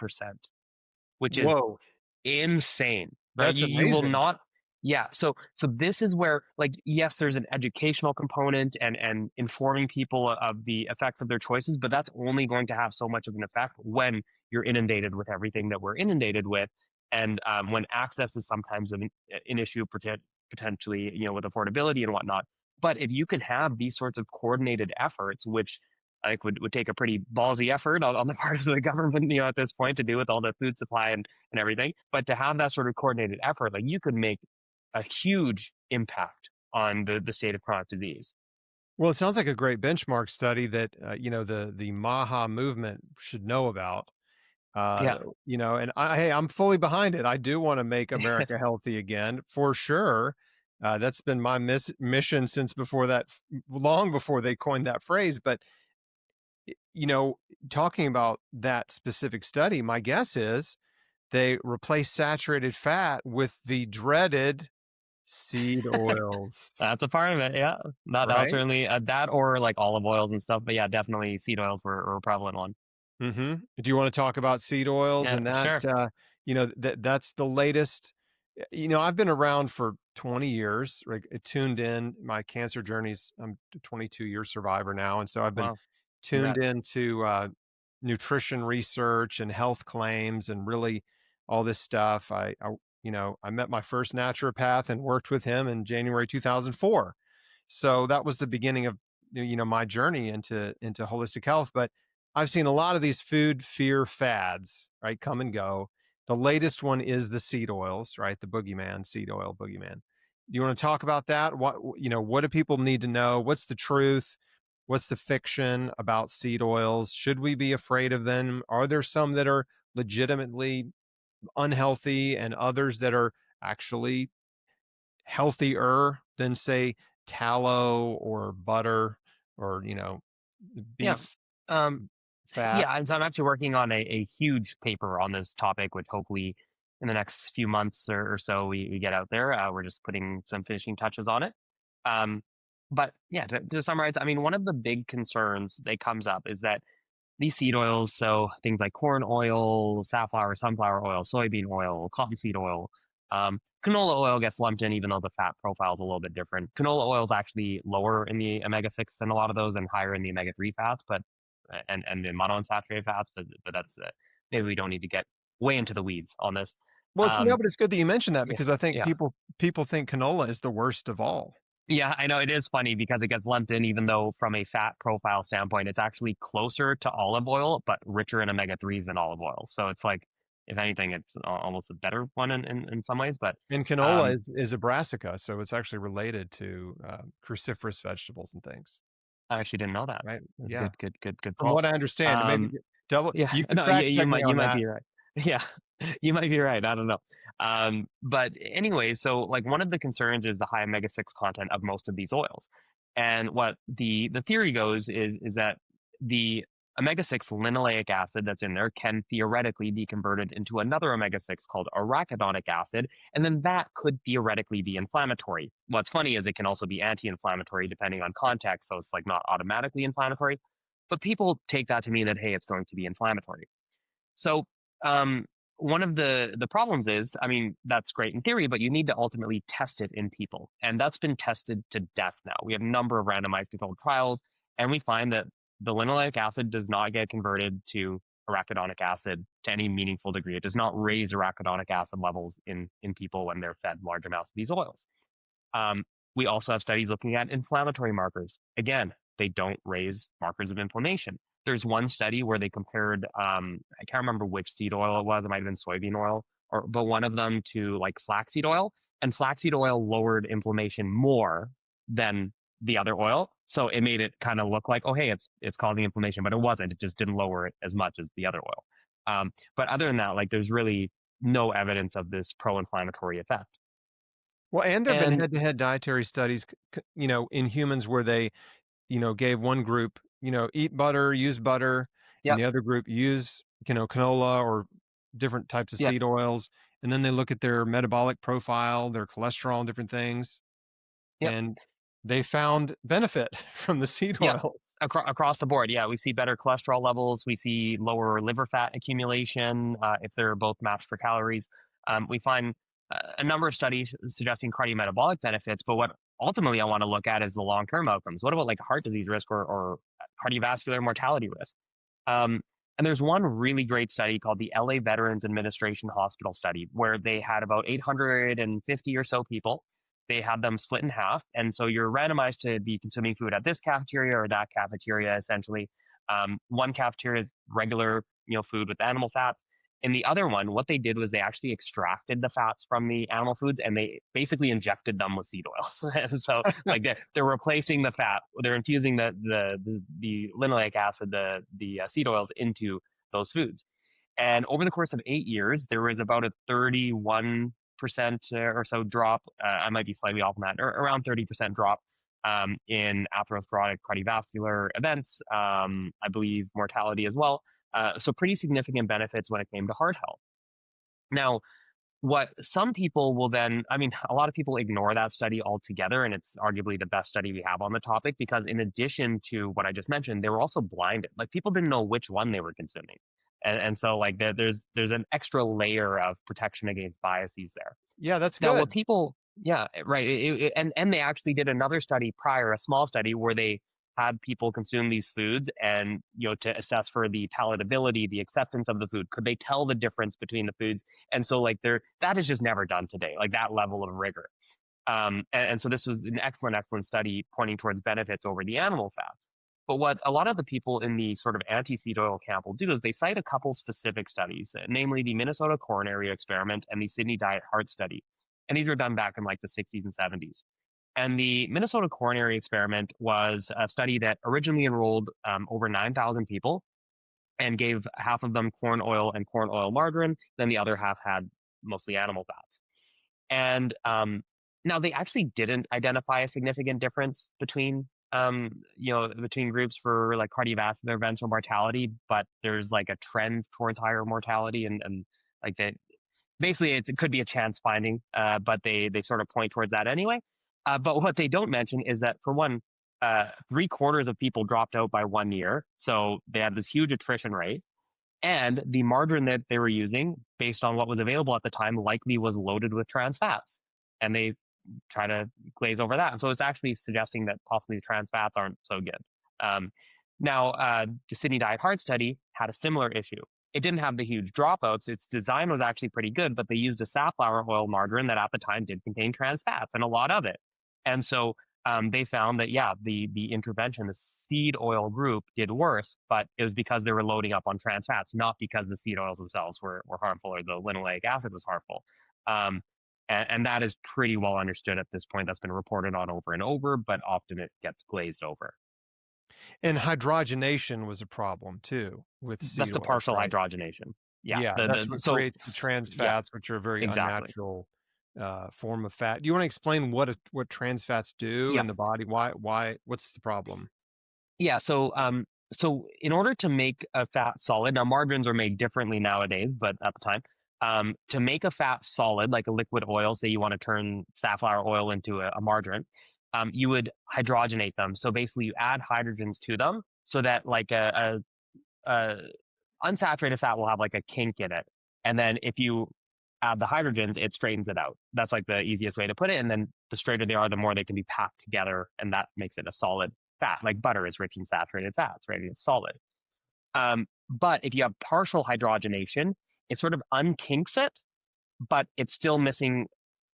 which is Whoa, insane, right? that's You will amazing. not. Yeah. So this is where, like, yes, there's an educational component and informing people of the effects of their choices, but that's only going to have so much of an effect when you're inundated with everything that we're inundated with, and when access is sometimes an issue, potentially, with affordability and whatnot. But if you can have these sorts of coordinated efforts, which I think would take a pretty ballsy effort on the part of the government, at this point, to do with all the food supply and everything. But to have that sort of coordinated effort, like, you could make a huge impact on the state of chronic disease. Well, it sounds like a great benchmark study that the Maha movement should know about. Yeah. And hey, I'm fully behind it. I do want to make America healthy again, for sure. That's been my mission since before that, long before they coined that phrase. But you know, talking about that specific study, my guess is they replace saturated fat with the dreaded seed oils, That's a part of it. Yeah. That was right? certainly that, or like olive oils and stuff. But yeah, definitely seed oils were a prevalent one. Mhm. Do you wanna talk about seed oils Yeah, and that, sure. that's the latest. I've been around for 20 years, like, tuned in. My cancer journey's I'm a 22-year survivor now, and so I've been Wow. tuned Congrats. into, nutrition research and health claims and really all this stuff. I met my first naturopath and worked with him in January 2004. So that was the beginning of my journey into holistic health. But I've seen a lot of these food fear fads, right, come and go. The latest one is the seed oils, right? The boogeyman, seed oil boogeyman. Do you want to talk about that? What do people need to know? What's the truth? What's the fiction about seed oils? Should we be afraid of them? Are there some that are legitimately unhealthy and others that are actually healthier than, say, tallow or butter or, Yeah. beef Um, fat? yeah. I'm actually working on a huge paper on this topic, which hopefully in the next few months or so we get out there. We're just putting some finishing touches on it. Um, but yeah, to summarize, I mean, one of the big concerns that comes up is that these seed oils, so things like corn oil, safflower, sunflower oil, soybean oil, cottonseed oil, canola oil gets lumped in, even though the fat profile is a little bit different. Canola oil is actually lower in the omega-6 than a lot of those, and higher in the omega-3 fats, but and the monounsaturated fats. But that's maybe we don't need to get way into the weeds on this. Well, no, Um, but it's good that you mentioned that yeah, because I think yeah. people think canola is the worst of all. Yeah, I know it is funny because it gets lumped in, even though from a fat profile standpoint, it's actually closer to olive oil, but richer in omega-3s than olive oil. So it's like, if anything, it's almost a better one in some ways. But And canola um, is a brassica, so it's actually related to, cruciferous vegetables and things, I actually didn't know that. right? That's a Yeah. good From pull. what I understand, maybe Um, double Yeah, you could no, you fact you check me might you on might that. be right. Yeah, you might be right. I don't know. But anyway, so like one of the concerns is the high omega-6 content of most of these oils. And what the theory goes is that the omega-6 linoleic acid that's in there can theoretically be converted into another omega-6 called arachidonic acid, and then that could theoretically be inflammatory. What's funny is it can also be anti-inflammatory depending on context, so it's like not automatically inflammatory. But people take that to mean that, hey, it's going to be inflammatory. So um, one of the problems is, I mean, that's great in theory, but you need to ultimately test it in people, and that's been tested to death now. We have a number of randomized controlled trials, and we find that the linoleic acid does not get converted to arachidonic acid to any meaningful degree. It does not raise arachidonic acid levels in people when they're fed large amounts of these oils. Um, we also have studies looking at inflammatory markers. Again, they don't raise markers of inflammation. There's one study where they compared, I can't remember which seed oil it was. It might have been soybean oil, but one of them to like flaxseed oil, and flaxseed oil lowered inflammation more than the other oil. So it made it kind of look like, oh, hey, it's causing inflammation, but it wasn't. It just didn't lower it as much as the other oil. But other than that, like there's really no evidence of this pro-inflammatory effect. Well, and there've been And head-to-head dietary studies, in humans where they, gave one group, eat butter, use butter, and yep, the other group use, canola or different types of yep, seed oils, and then they look at their metabolic profile, their cholesterol, and different things, yep. and they found benefit from the seed Yep. oils. Across the board, yeah, we see better cholesterol levels. We see lower liver fat accumulation if they're both matched for calories. We find a number of studies suggesting cardiometabolic benefits, but what ultimately I want to look at is the long-term outcomes. What about like heart disease risk or cardiovascular mortality risk? Um, and there's one really great study called the LA Veterans Administration Hospital study, where they had about 850 or so people. They had them split in half. And so you're randomized to be consuming food at this cafeteria or that cafeteria, essentially. One cafeteria is regular, food with animal fat. In the other one, what they did was they actually extracted the fats from the animal foods and they basically injected them with seed oils. And so, like they're replacing the fat, they're infusing the linoleic acid, the seed oils into those foods. And over the course of 8 years, there was about a 31% or so drop. I might be slightly off on that, or around 30% drop in atherosclerotic cardiovascular events. I believe mortality as well. So pretty significant benefits when it came to heart health. Now, what some people will then, I mean, a lot of people ignore that study altogether, and it's arguably the best study we have on the topic because, in addition to what I just mentioned, they were also blinded. Like people didn't know which one they were consuming, and so like there's an extra layer of protection against biases there. Yeah, that's Now, what good. people, yeah, right, and they actually did another study prior, a small study where they had people consume these foods and to assess for the palatability, the acceptance of the food. Could they tell the difference between the foods? And so like that is just never done today, like that level of rigor. And so this was an excellent study pointing towards benefits over the animal fat. But what a lot of the people in the sort of anti-seed oil camp will do is they cite a couple specific studies, namely the Minnesota coronary experiment and the Sydney diet heart study. And these were done back in like the 60s and 70s. And the Minnesota coronary experiment was a study that originally enrolled over 9,000 people and gave half of them corn oil and corn oil margarine. Then the other half had mostly animal fats. And now they actually didn't identify a significant difference between groups for like cardiovascular events or mortality, but there's like a trend towards higher mortality and like that basically it could be a chance finding, but they sort of point towards that anyway. But what they don't mention is that for one, 3/4 of people dropped out by 1 year, so they had this huge attrition rate. And the margarine that they were using, based on what was available at the time, likely was loaded with trans fats. And they try to glaze over that. And so it's actually suggesting that possibly the trans fats aren't so good. Um, now, the Sydney Diet Heart study had a similar issue. It didn't have the huge dropouts. Its design was actually pretty good, but they used a safflower oil margarine that at the time did contain trans fats and a lot of it. And so they found that yeah, the intervention, the seed oil group did worse, but it was because they were loading up on trans fats, not because the seed oils themselves were harmful or the linoleic acid was harmful. Um, and that is pretty well understood at this point. That's been reported on over and over, but often it gets glazed over. And hydrogenation was a problem too with That's seed the oils, partial right? hydrogenation. Yeah. Yeah, that's what So creates the trans yeah, fats, which are a very exactly. unnatural form of fat. Do you want to explain what trans fats do Yeah. in the body? What's the problem? Yeah, so in order to make a fat solid, now margarines are made differently nowadays, but at the time, to make a fat solid, like a liquid oil, say you want to turn safflower oil into a margarine, you would hydrogenate them. So basically, you add hydrogens to them so that like a unsaturated fat will have like a kink in it, and then if you add the hydrogens, it straightens it out. That's like the easiest way to put it. And then the straighter they are, the more they can be packed together, and that makes it a solid fat. Like butter is rich in saturated fats, right? It's solid. But if you have partial hydrogenation, it sort of unkinks it, but it's still missing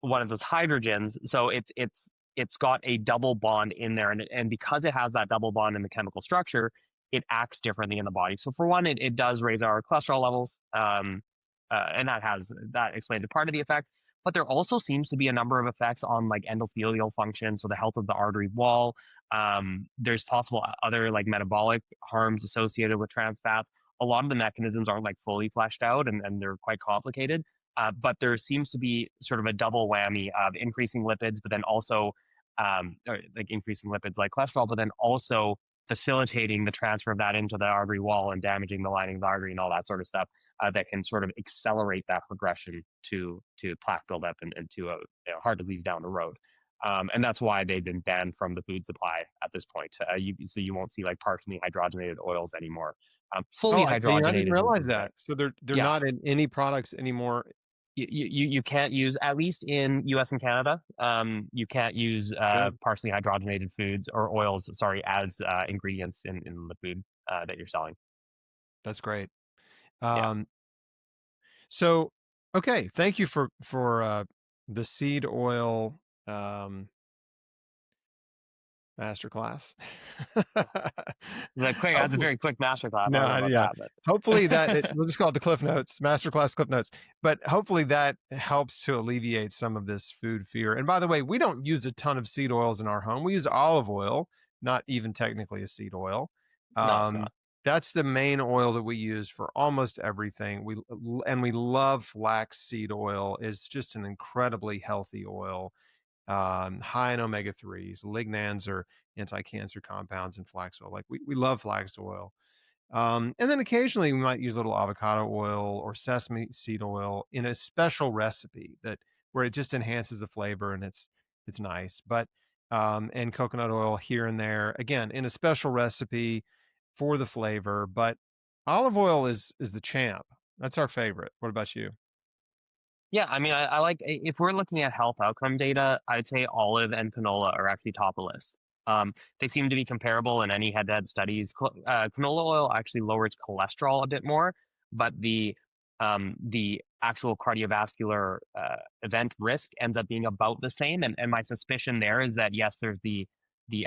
one of those hydrogens. So it's got a double bond in there, and because it has that double bond in the chemical structure, it acts differently in the body. So for one, it does raise our cholesterol levels, and that explains a part of the effect. But there also seems to be a number of effects on like endothelial function, so the health of the artery wall. There's possible other like metabolic harms associated with trans fats. A lot of the mechanisms aren't like fully fleshed out, and they're quite complicated. But there seems to be sort of a double whammy of increasing lipids, but then also or like increasing lipids like cholesterol, but then also facilitating the transfer of that into the artery wall and damaging the lining of the artery and all that sort of stuff that can sort of accelerate that progression to plaque buildup and to a heart disease down the road. And that's why they've been banned from the food supply at this point. So you won't see like partially hydrogenated oils anymore. Fully Oh, I didn't hydrogenated realize is like that. So they're yeah, not in any products anymore. you can't use, at least in US and Canada, you can't use Good. partially hydrogenated foods or oils, sorry, as ingredients in the food that you're selling. That's great. Yeah. Um, so okay, thank you for the seed oil um masterclass. That's a Hopefully, very quick masterclass. I don't know no, about yeah. that, but Hopefully we'll just call it the Cliff Notes, Masterclass Cliff Notes. But hopefully that helps to alleviate some of this food fear. And by the way, we don't use a ton of seed oils in our home. We use olive oil, not even technically a seed oil. no, it's Um, not. that's the main oil that we use for almost everything. We love flax seed oil. It's just an incredibly healthy oil, high in omega 3s. Lignans are anti-cancer compounds in flax oil. Like we love flax oil. And then occasionally we might use a little avocado oil or sesame seed oil in a special recipe that where it just enhances the flavor and it's nice. But and coconut oil here and there, again, in a special recipe for the flavor. But olive oil is the champ. That's our favorite. What about you? Yeah, I mean, I like, if we're looking at health outcome data, I'd say olive and canola are actually top of the list. They seem to be comparable in any head-to-head studies. Canola oil actually lowers cholesterol a bit more, but the actual cardiovascular event risk ends up being about the same. And my suspicion there is that yes, there's the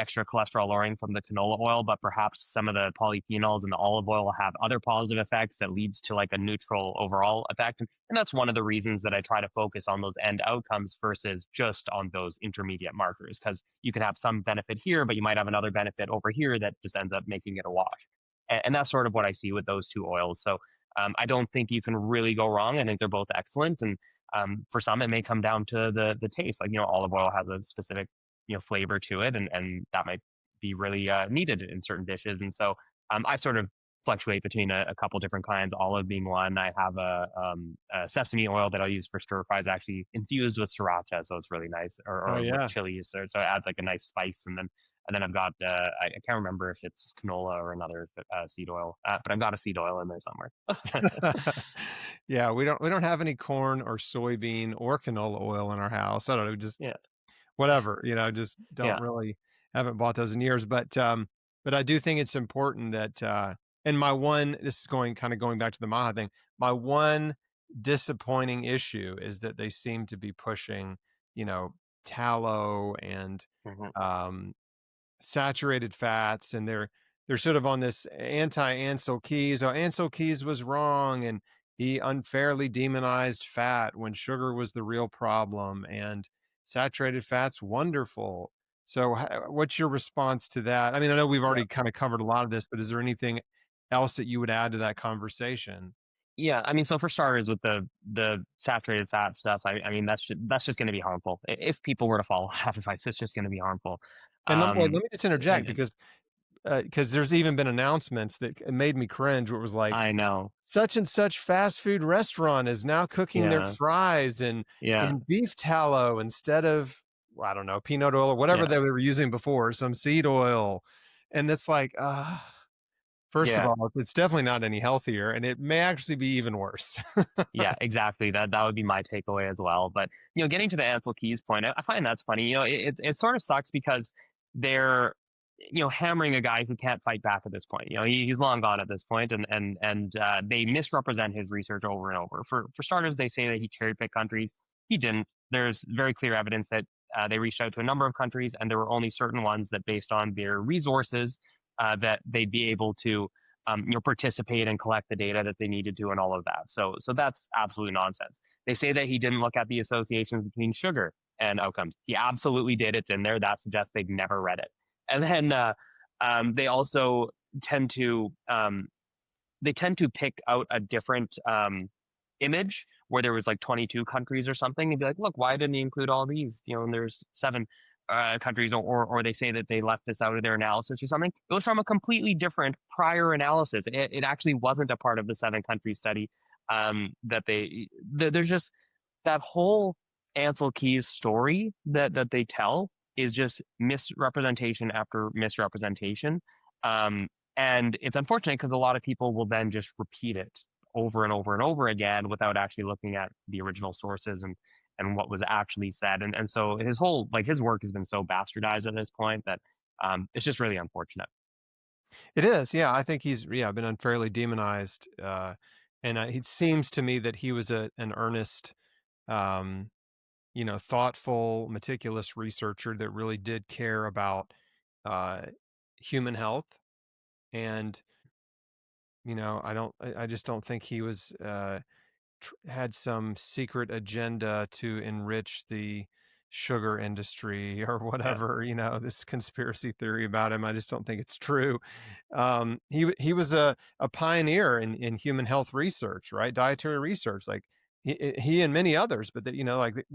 extra cholesterol lowering from the canola oil, but perhaps some of the polyphenols in the olive oil will have other positive effects that leads to like a neutral overall effect. And that's one of the reasons that I try to focus on those end outcomes versus just on those intermediate markers, because you could have some benefit here, but you might have another benefit over here that just ends up making it a wash. And that's sort of what I see with those two oils. So I don't think you can really go wrong. I think they're both excellent. And for some, it may come down to the taste. Like, olive oil has a specific flavor to it, and that might be really needed in certain dishes. And so I sort of fluctuate between a couple different kinds, olive being one. I have a sesame oil that I'll use for stir fries, actually infused with sriracha, so it's really nice, Oh or with yeah. chili, so it adds like a nice spice. And then I've got I can't remember if it's canola or another seed oil, but I've got a seed oil in there somewhere. Yeah, we don't have any corn or soybean or canola oil in our house. I don't know, just Yeah, whatever, just don't yeah, really haven't bought those in years. But I do think it's important that and this is going back to the Maha thing. My one disappointing issue is that they seem to be pushing, you know, tallow and Mhm. um, saturated fats, and they're sort of on this anti-Ansel Keys. Oh, Ansel Keys was wrong, and he unfairly demonized fat when sugar was the real problem, and saturated fats wonderful. So, what's your response to that? I mean, I know we've Yeah. already kind of covered a lot of this, but is there anything else that you would add to that conversation? Yeah, I mean, so for starters, with the saturated fat stuff, I mean, that's just gonna be harmful. If people were to follow that advice, it's just gonna be harmful. And Um, let me just interject and because there's even been announcements that made me cringe. Where it was like, I know. such and such fast food restaurant is now cooking their Yeah, fries yeah, in beef tallow instead of, well, I don't know, peanut oil or whatever yeah, they were using before, some seed oil. And it's like, first of yeah. all, it's definitely not any healthier, and it may actually be even worse. Yeah, exactly. That would be my takeaway as well. But getting to the Ansel Keys point, I find that's funny. It sort of sucks because they're hammering a guy who can't fight back at this point. He's long gone at this point, and they misrepresent his research over and over. For starters, they say that he cherry picked countries. He didn't. There's very clear evidence that they reached out to a number of countries, and there were only certain ones that, based on their resources, that they'd be able to participate and collect the data that they needed to and all of that. So that's absolute nonsense. They say that he didn't look at the associations between sugar and outcomes. He absolutely did. It's in there. That suggests they've never read it. And then they also tend to pick out a different image where there was like 22 countries or something and be like, look, why didn't he include all these? And there's seven countries, or they say that they left this out of their analysis or something. It was from a completely different prior analysis. It actually wasn't a part of the seven country study. That there's just that whole Ansel Keys story that they tell is just misrepresentation after misrepresentation. Um, and it's unfortunate because a lot of people will then just repeat it over and over and over again without actually looking at the original sources and what was actually said. And so his work has been so bastardized at this point that it's just really unfortunate. It is, yeah. I think he's, yeah, been unfairly demonized, and it seems to me that he was an earnest, um, thoughtful, meticulous researcher that really did care about uh, human health. And I just don't think he was had some secret agenda to enrich the sugar industry or Yeah, whatever. This conspiracy theory about him. I just don't think it's true. He was a pioneer in human health research, right? Dietary research, like he and many others. But that like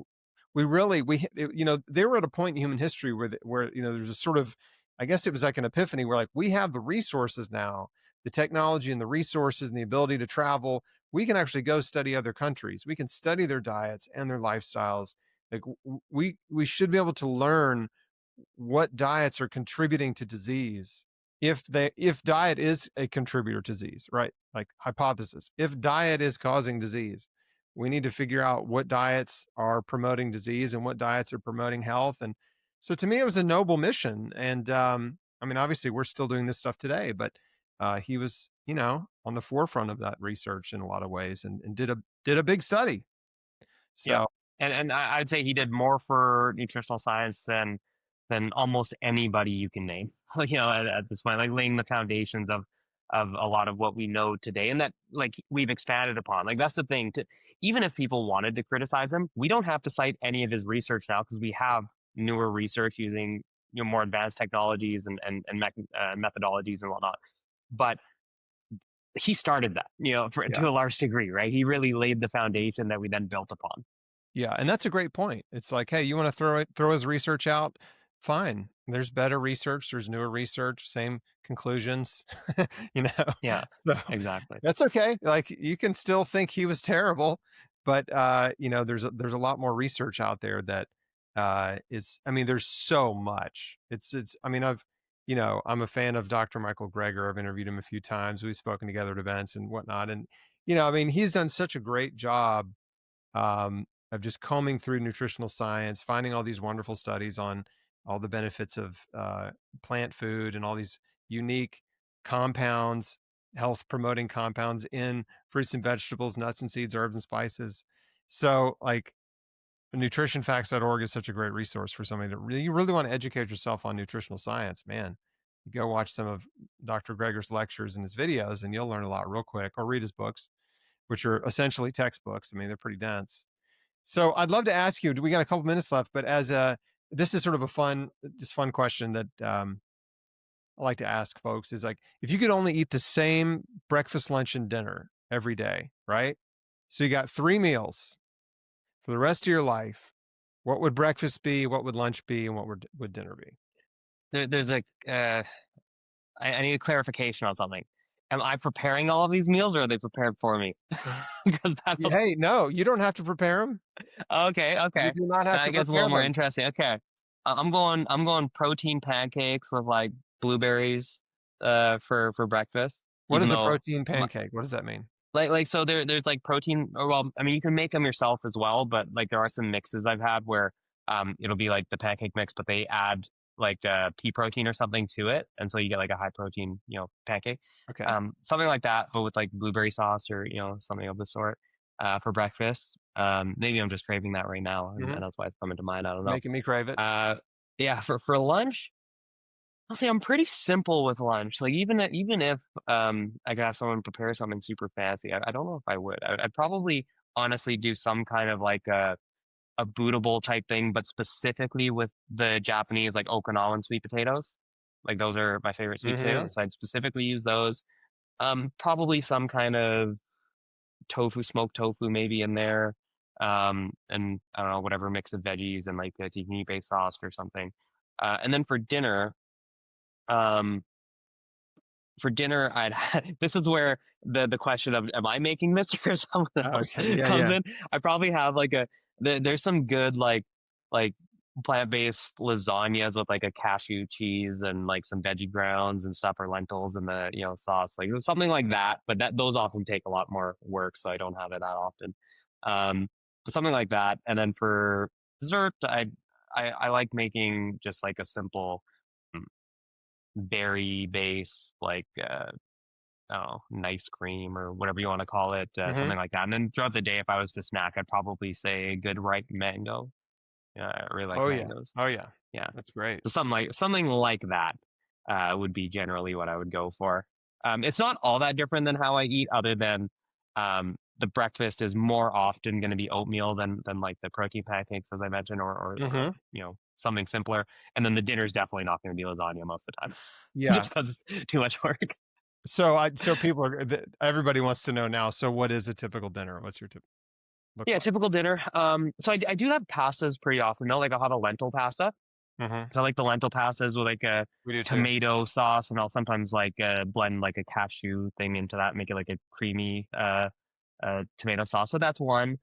we really they were at a point in human history where there's a sort of, I guess it was like an epiphany where like we have the resources now, the technology and the resources and the ability to travel. We can actually go study other countries. We can study their diets and their lifestyles. Like we should be able to learn what diets are contributing to disease, if diet is a contributor to disease, right? Like hypothesis, if diet is causing disease, we need to figure out what diets are promoting disease and what diets are promoting health. And so to me it was a noble mission. And I mean, obviously we're still doing this stuff today, but he was on the forefront of that research in a lot of ways, and did a big study. yeah. So And I'd say he did more for nutritional science than almost anybody you can name. At this point, like laying the foundations of a lot of what we know today, and that like we've expanded upon. Like that's the thing. Even if people wanted to criticize him, we don't have to cite any of his research now because we have newer research using more advanced technologies and methodologies and whatnot. But he started that, yeah. to a large degree, right? He really laid the foundation that we then built upon. Yeah, and that's a great point. It's like, hey, you want to throw his research out? Fine. There's better research, there's newer research, same conclusions, you know. Yeah, So exactly. that's okay. Like you can still think he was terrible, but there's a lot more research out there that is, I mean, there's so much. It's I mean, I'm a fan of Dr. Michael Greger. I've interviewed him a few times. We've spoken together at events and whatnot. And I mean, he's done such a great job of just combing through nutritional science, finding all these wonderful studies on all the benefits of plant food and all these unique compounds, health promoting compounds in fruits and vegetables, nuts and seeds, herbs and spices. So, like, nutritionfacts.org is such a great resource for somebody that really, you really want to educate yourself on nutritional science, man. You go watch some of Dr. Greger's lectures and his videos, and you'll learn a lot real quick, or read his books, which are essentially textbooks. I mean, they're pretty dense. So I'd love to ask you, we got a couple minutes left, but this is sort of a fun question that I like to ask folks is like, if you could only eat the same breakfast, lunch, and dinner every day, right? So you got 3 meals for the rest of your life. What would breakfast be? What would lunch be? And what would dinner be? There's a I need a clarification on something. Am I preparing all of these meals, or are they prepared for me? Because that'll Hey, no, you don't have to prepare them. okay, You okay. do not have That to gets a little prepare more them. interesting. Okay. I'm going protein pancakes with like blueberries for breakfast. What Even is a though protein pancake? What does that mean? like so there's like protein, or well, I mean you can make them yourself as well, but like there are some mixes I've had where it'll be like the pancake mix, but they add like pea protein or something to it, and so you get like a high protein, pancake. Okay. Something like that, but with like blueberry sauce or something of the sort for breakfast. Maybe I'm just craving that right now, and Hmm. that's why it's coming to mind. I don't know. Making me crave it. Uh, yeah, for lunch, I'll say I'm pretty simple with lunch. Like even if I could have someone prepare something super fancy, I don't know if I would. I'd probably honestly do some kind of like a bootable type thing, but specifically with the Japanese like Okinawan sweet potatoes. Like those are my favorite sweet Hmm. potatoes. So I'd specifically use those. Probably some kind of tofu, smoked tofu maybe in there. And I don't know, whatever mix of veggies and like a tahini based sauce or something. And then um, for dinner, this is where the question of am I making this or someone else Okay. Yeah. comes Yeah. in. I probably have like there's some good like plant-based lasagnas with like a cashew cheese and like some veggie grounds and stuff, or lentils and the sauce, like something like that. But those often take a lot more work, so I don't have it that often. But something like that. And then for dessert, I like making just like a simple mm, berry base, like I don't know, nice cream or whatever you want to call it, Hmm. something like that. And then throughout the day, if I was to snack, I'd probably say a good ripe mango. Yeah, I really like Oh yeah. mangoes. Oh yeah. Yeah, That's great. so something like that would be generally what I would go for. It's not all that different than how I eat, other than the breakfast is more often going to be oatmeal than like the protein pancakes, as I mentioned, or Hmm. something simpler. And then the dinner is definitely not going to be lasagna most of the time, Yeah. just because it's too much work. So people everybody wants to know now. So what is a typical dinner? What's your tip look Yeah, like? typical dinner. So I do have pastas pretty often though. Like I'll have a lentil pasta. Hmm. So I like the lentil pastas with like a We do too. tomato sauce, and I'll sometimes like blend like a cashew thing into that, make it like a creamy tomato sauce. So that's one.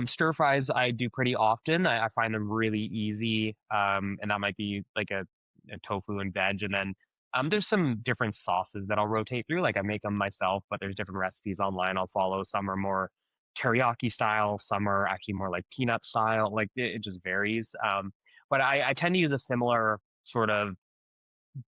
Stir fries I do pretty often. I find them really easy. And that might be like a tofu and veg. And then there's some different sauces that I'll rotate through. Like I make them myself, but there's different recipes online I'll follow. Some are more teriyaki style, some are actually more like peanut style. Like it just varies. But I tend to use a similar sort of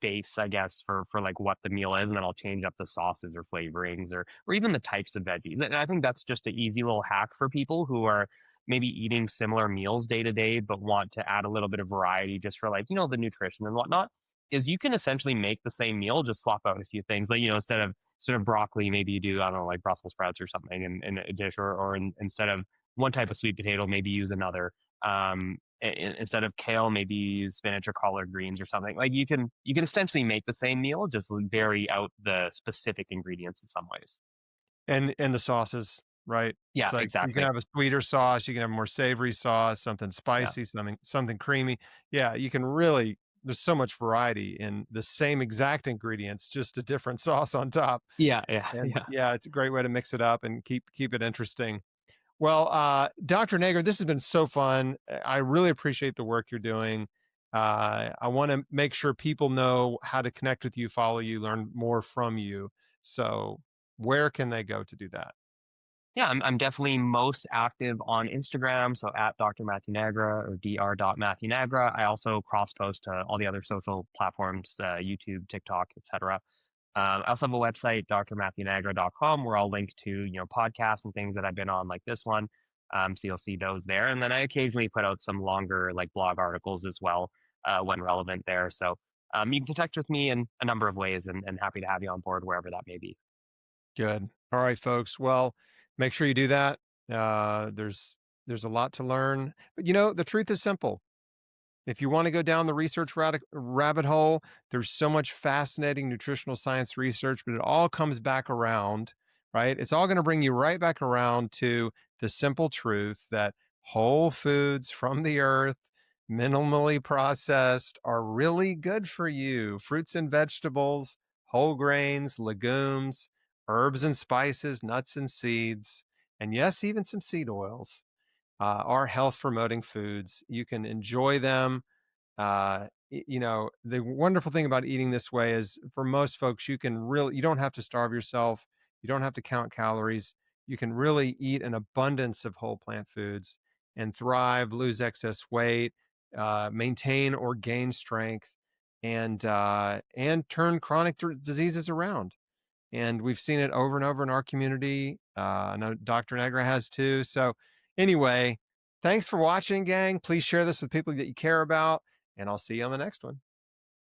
base, I guess, for like what the meal is, and then I'll change up the sauces or flavorings or even the types of veggies. And I think that's just an easy little hack for people who are maybe eating similar meals day to day, but want to add a little bit of variety just for like, the nutrition and whatnot. Is you can essentially make the same meal, just swap out a few things. Like, instead of broccoli, maybe you do, I don't know, like Brussels sprouts or something in a dish, or instead of one type of sweet potato, maybe use another. Instead of kale, maybe you use spinach or collard greens or something. Like you can essentially make the same meal, just vary out the specific ingredients in some ways. And the sauces, right? Yeah, It's like you can exactly. have a sweeter sauce, you can have a more savory sauce, something Yeah, spicy, something creamy. Yeah, you can really there's so much variety in the same exact ingredients, just a different sauce on top. yeah, yeah, And yeah. yeah, it's a great way to mix it up and keep it interesting. Well, Dr. Nager, this has been so fun. I really appreciate the work you're doing. I want to make sure people know how to connect with you, follow you, learn more from you. So, where can they go to do that? Yeah, I'm definitely most active on Instagram, so at Dr. Matthew Nagra or Dr. Nagra. I also cross post to all the other social platforms, YouTube, TikTok, etc. I also have a website, drmatthewnagra.com, where I'll link to podcasts and things that I've been on, like this one. So you'll see those there. And then I occasionally put out some longer like blog articles as well when relevant there. So you can connect with me in a number of ways and happy to have you on board wherever that may be. Good. All right, folks. Well, make sure you do that. There's a lot to learn, but the truth is simple. If you want to go down the research rabbit hole, there's so much fascinating nutritional science research, but it all comes back around, right? It's all going to bring you right back around to the simple truth that whole foods from the earth, minimally processed, are really good for you. Fruits and vegetables, whole grains, legumes, herbs and spices, nuts and seeds, and yes, even some seed oils are health promoting foods. You can enjoy them. The wonderful thing about eating this way is for most folks, you don't have to starve yourself. You don't have to count calories. You can really eat an abundance of whole plant foods and thrive, lose excess weight, maintain or gain strength, and turn chronic diseases around. And we've seen it over and over in our community. I know Dr. Nagra has too. So, anyway, thanks for watching, gang. Please share this with people that you care about, and I'll see you on the next one.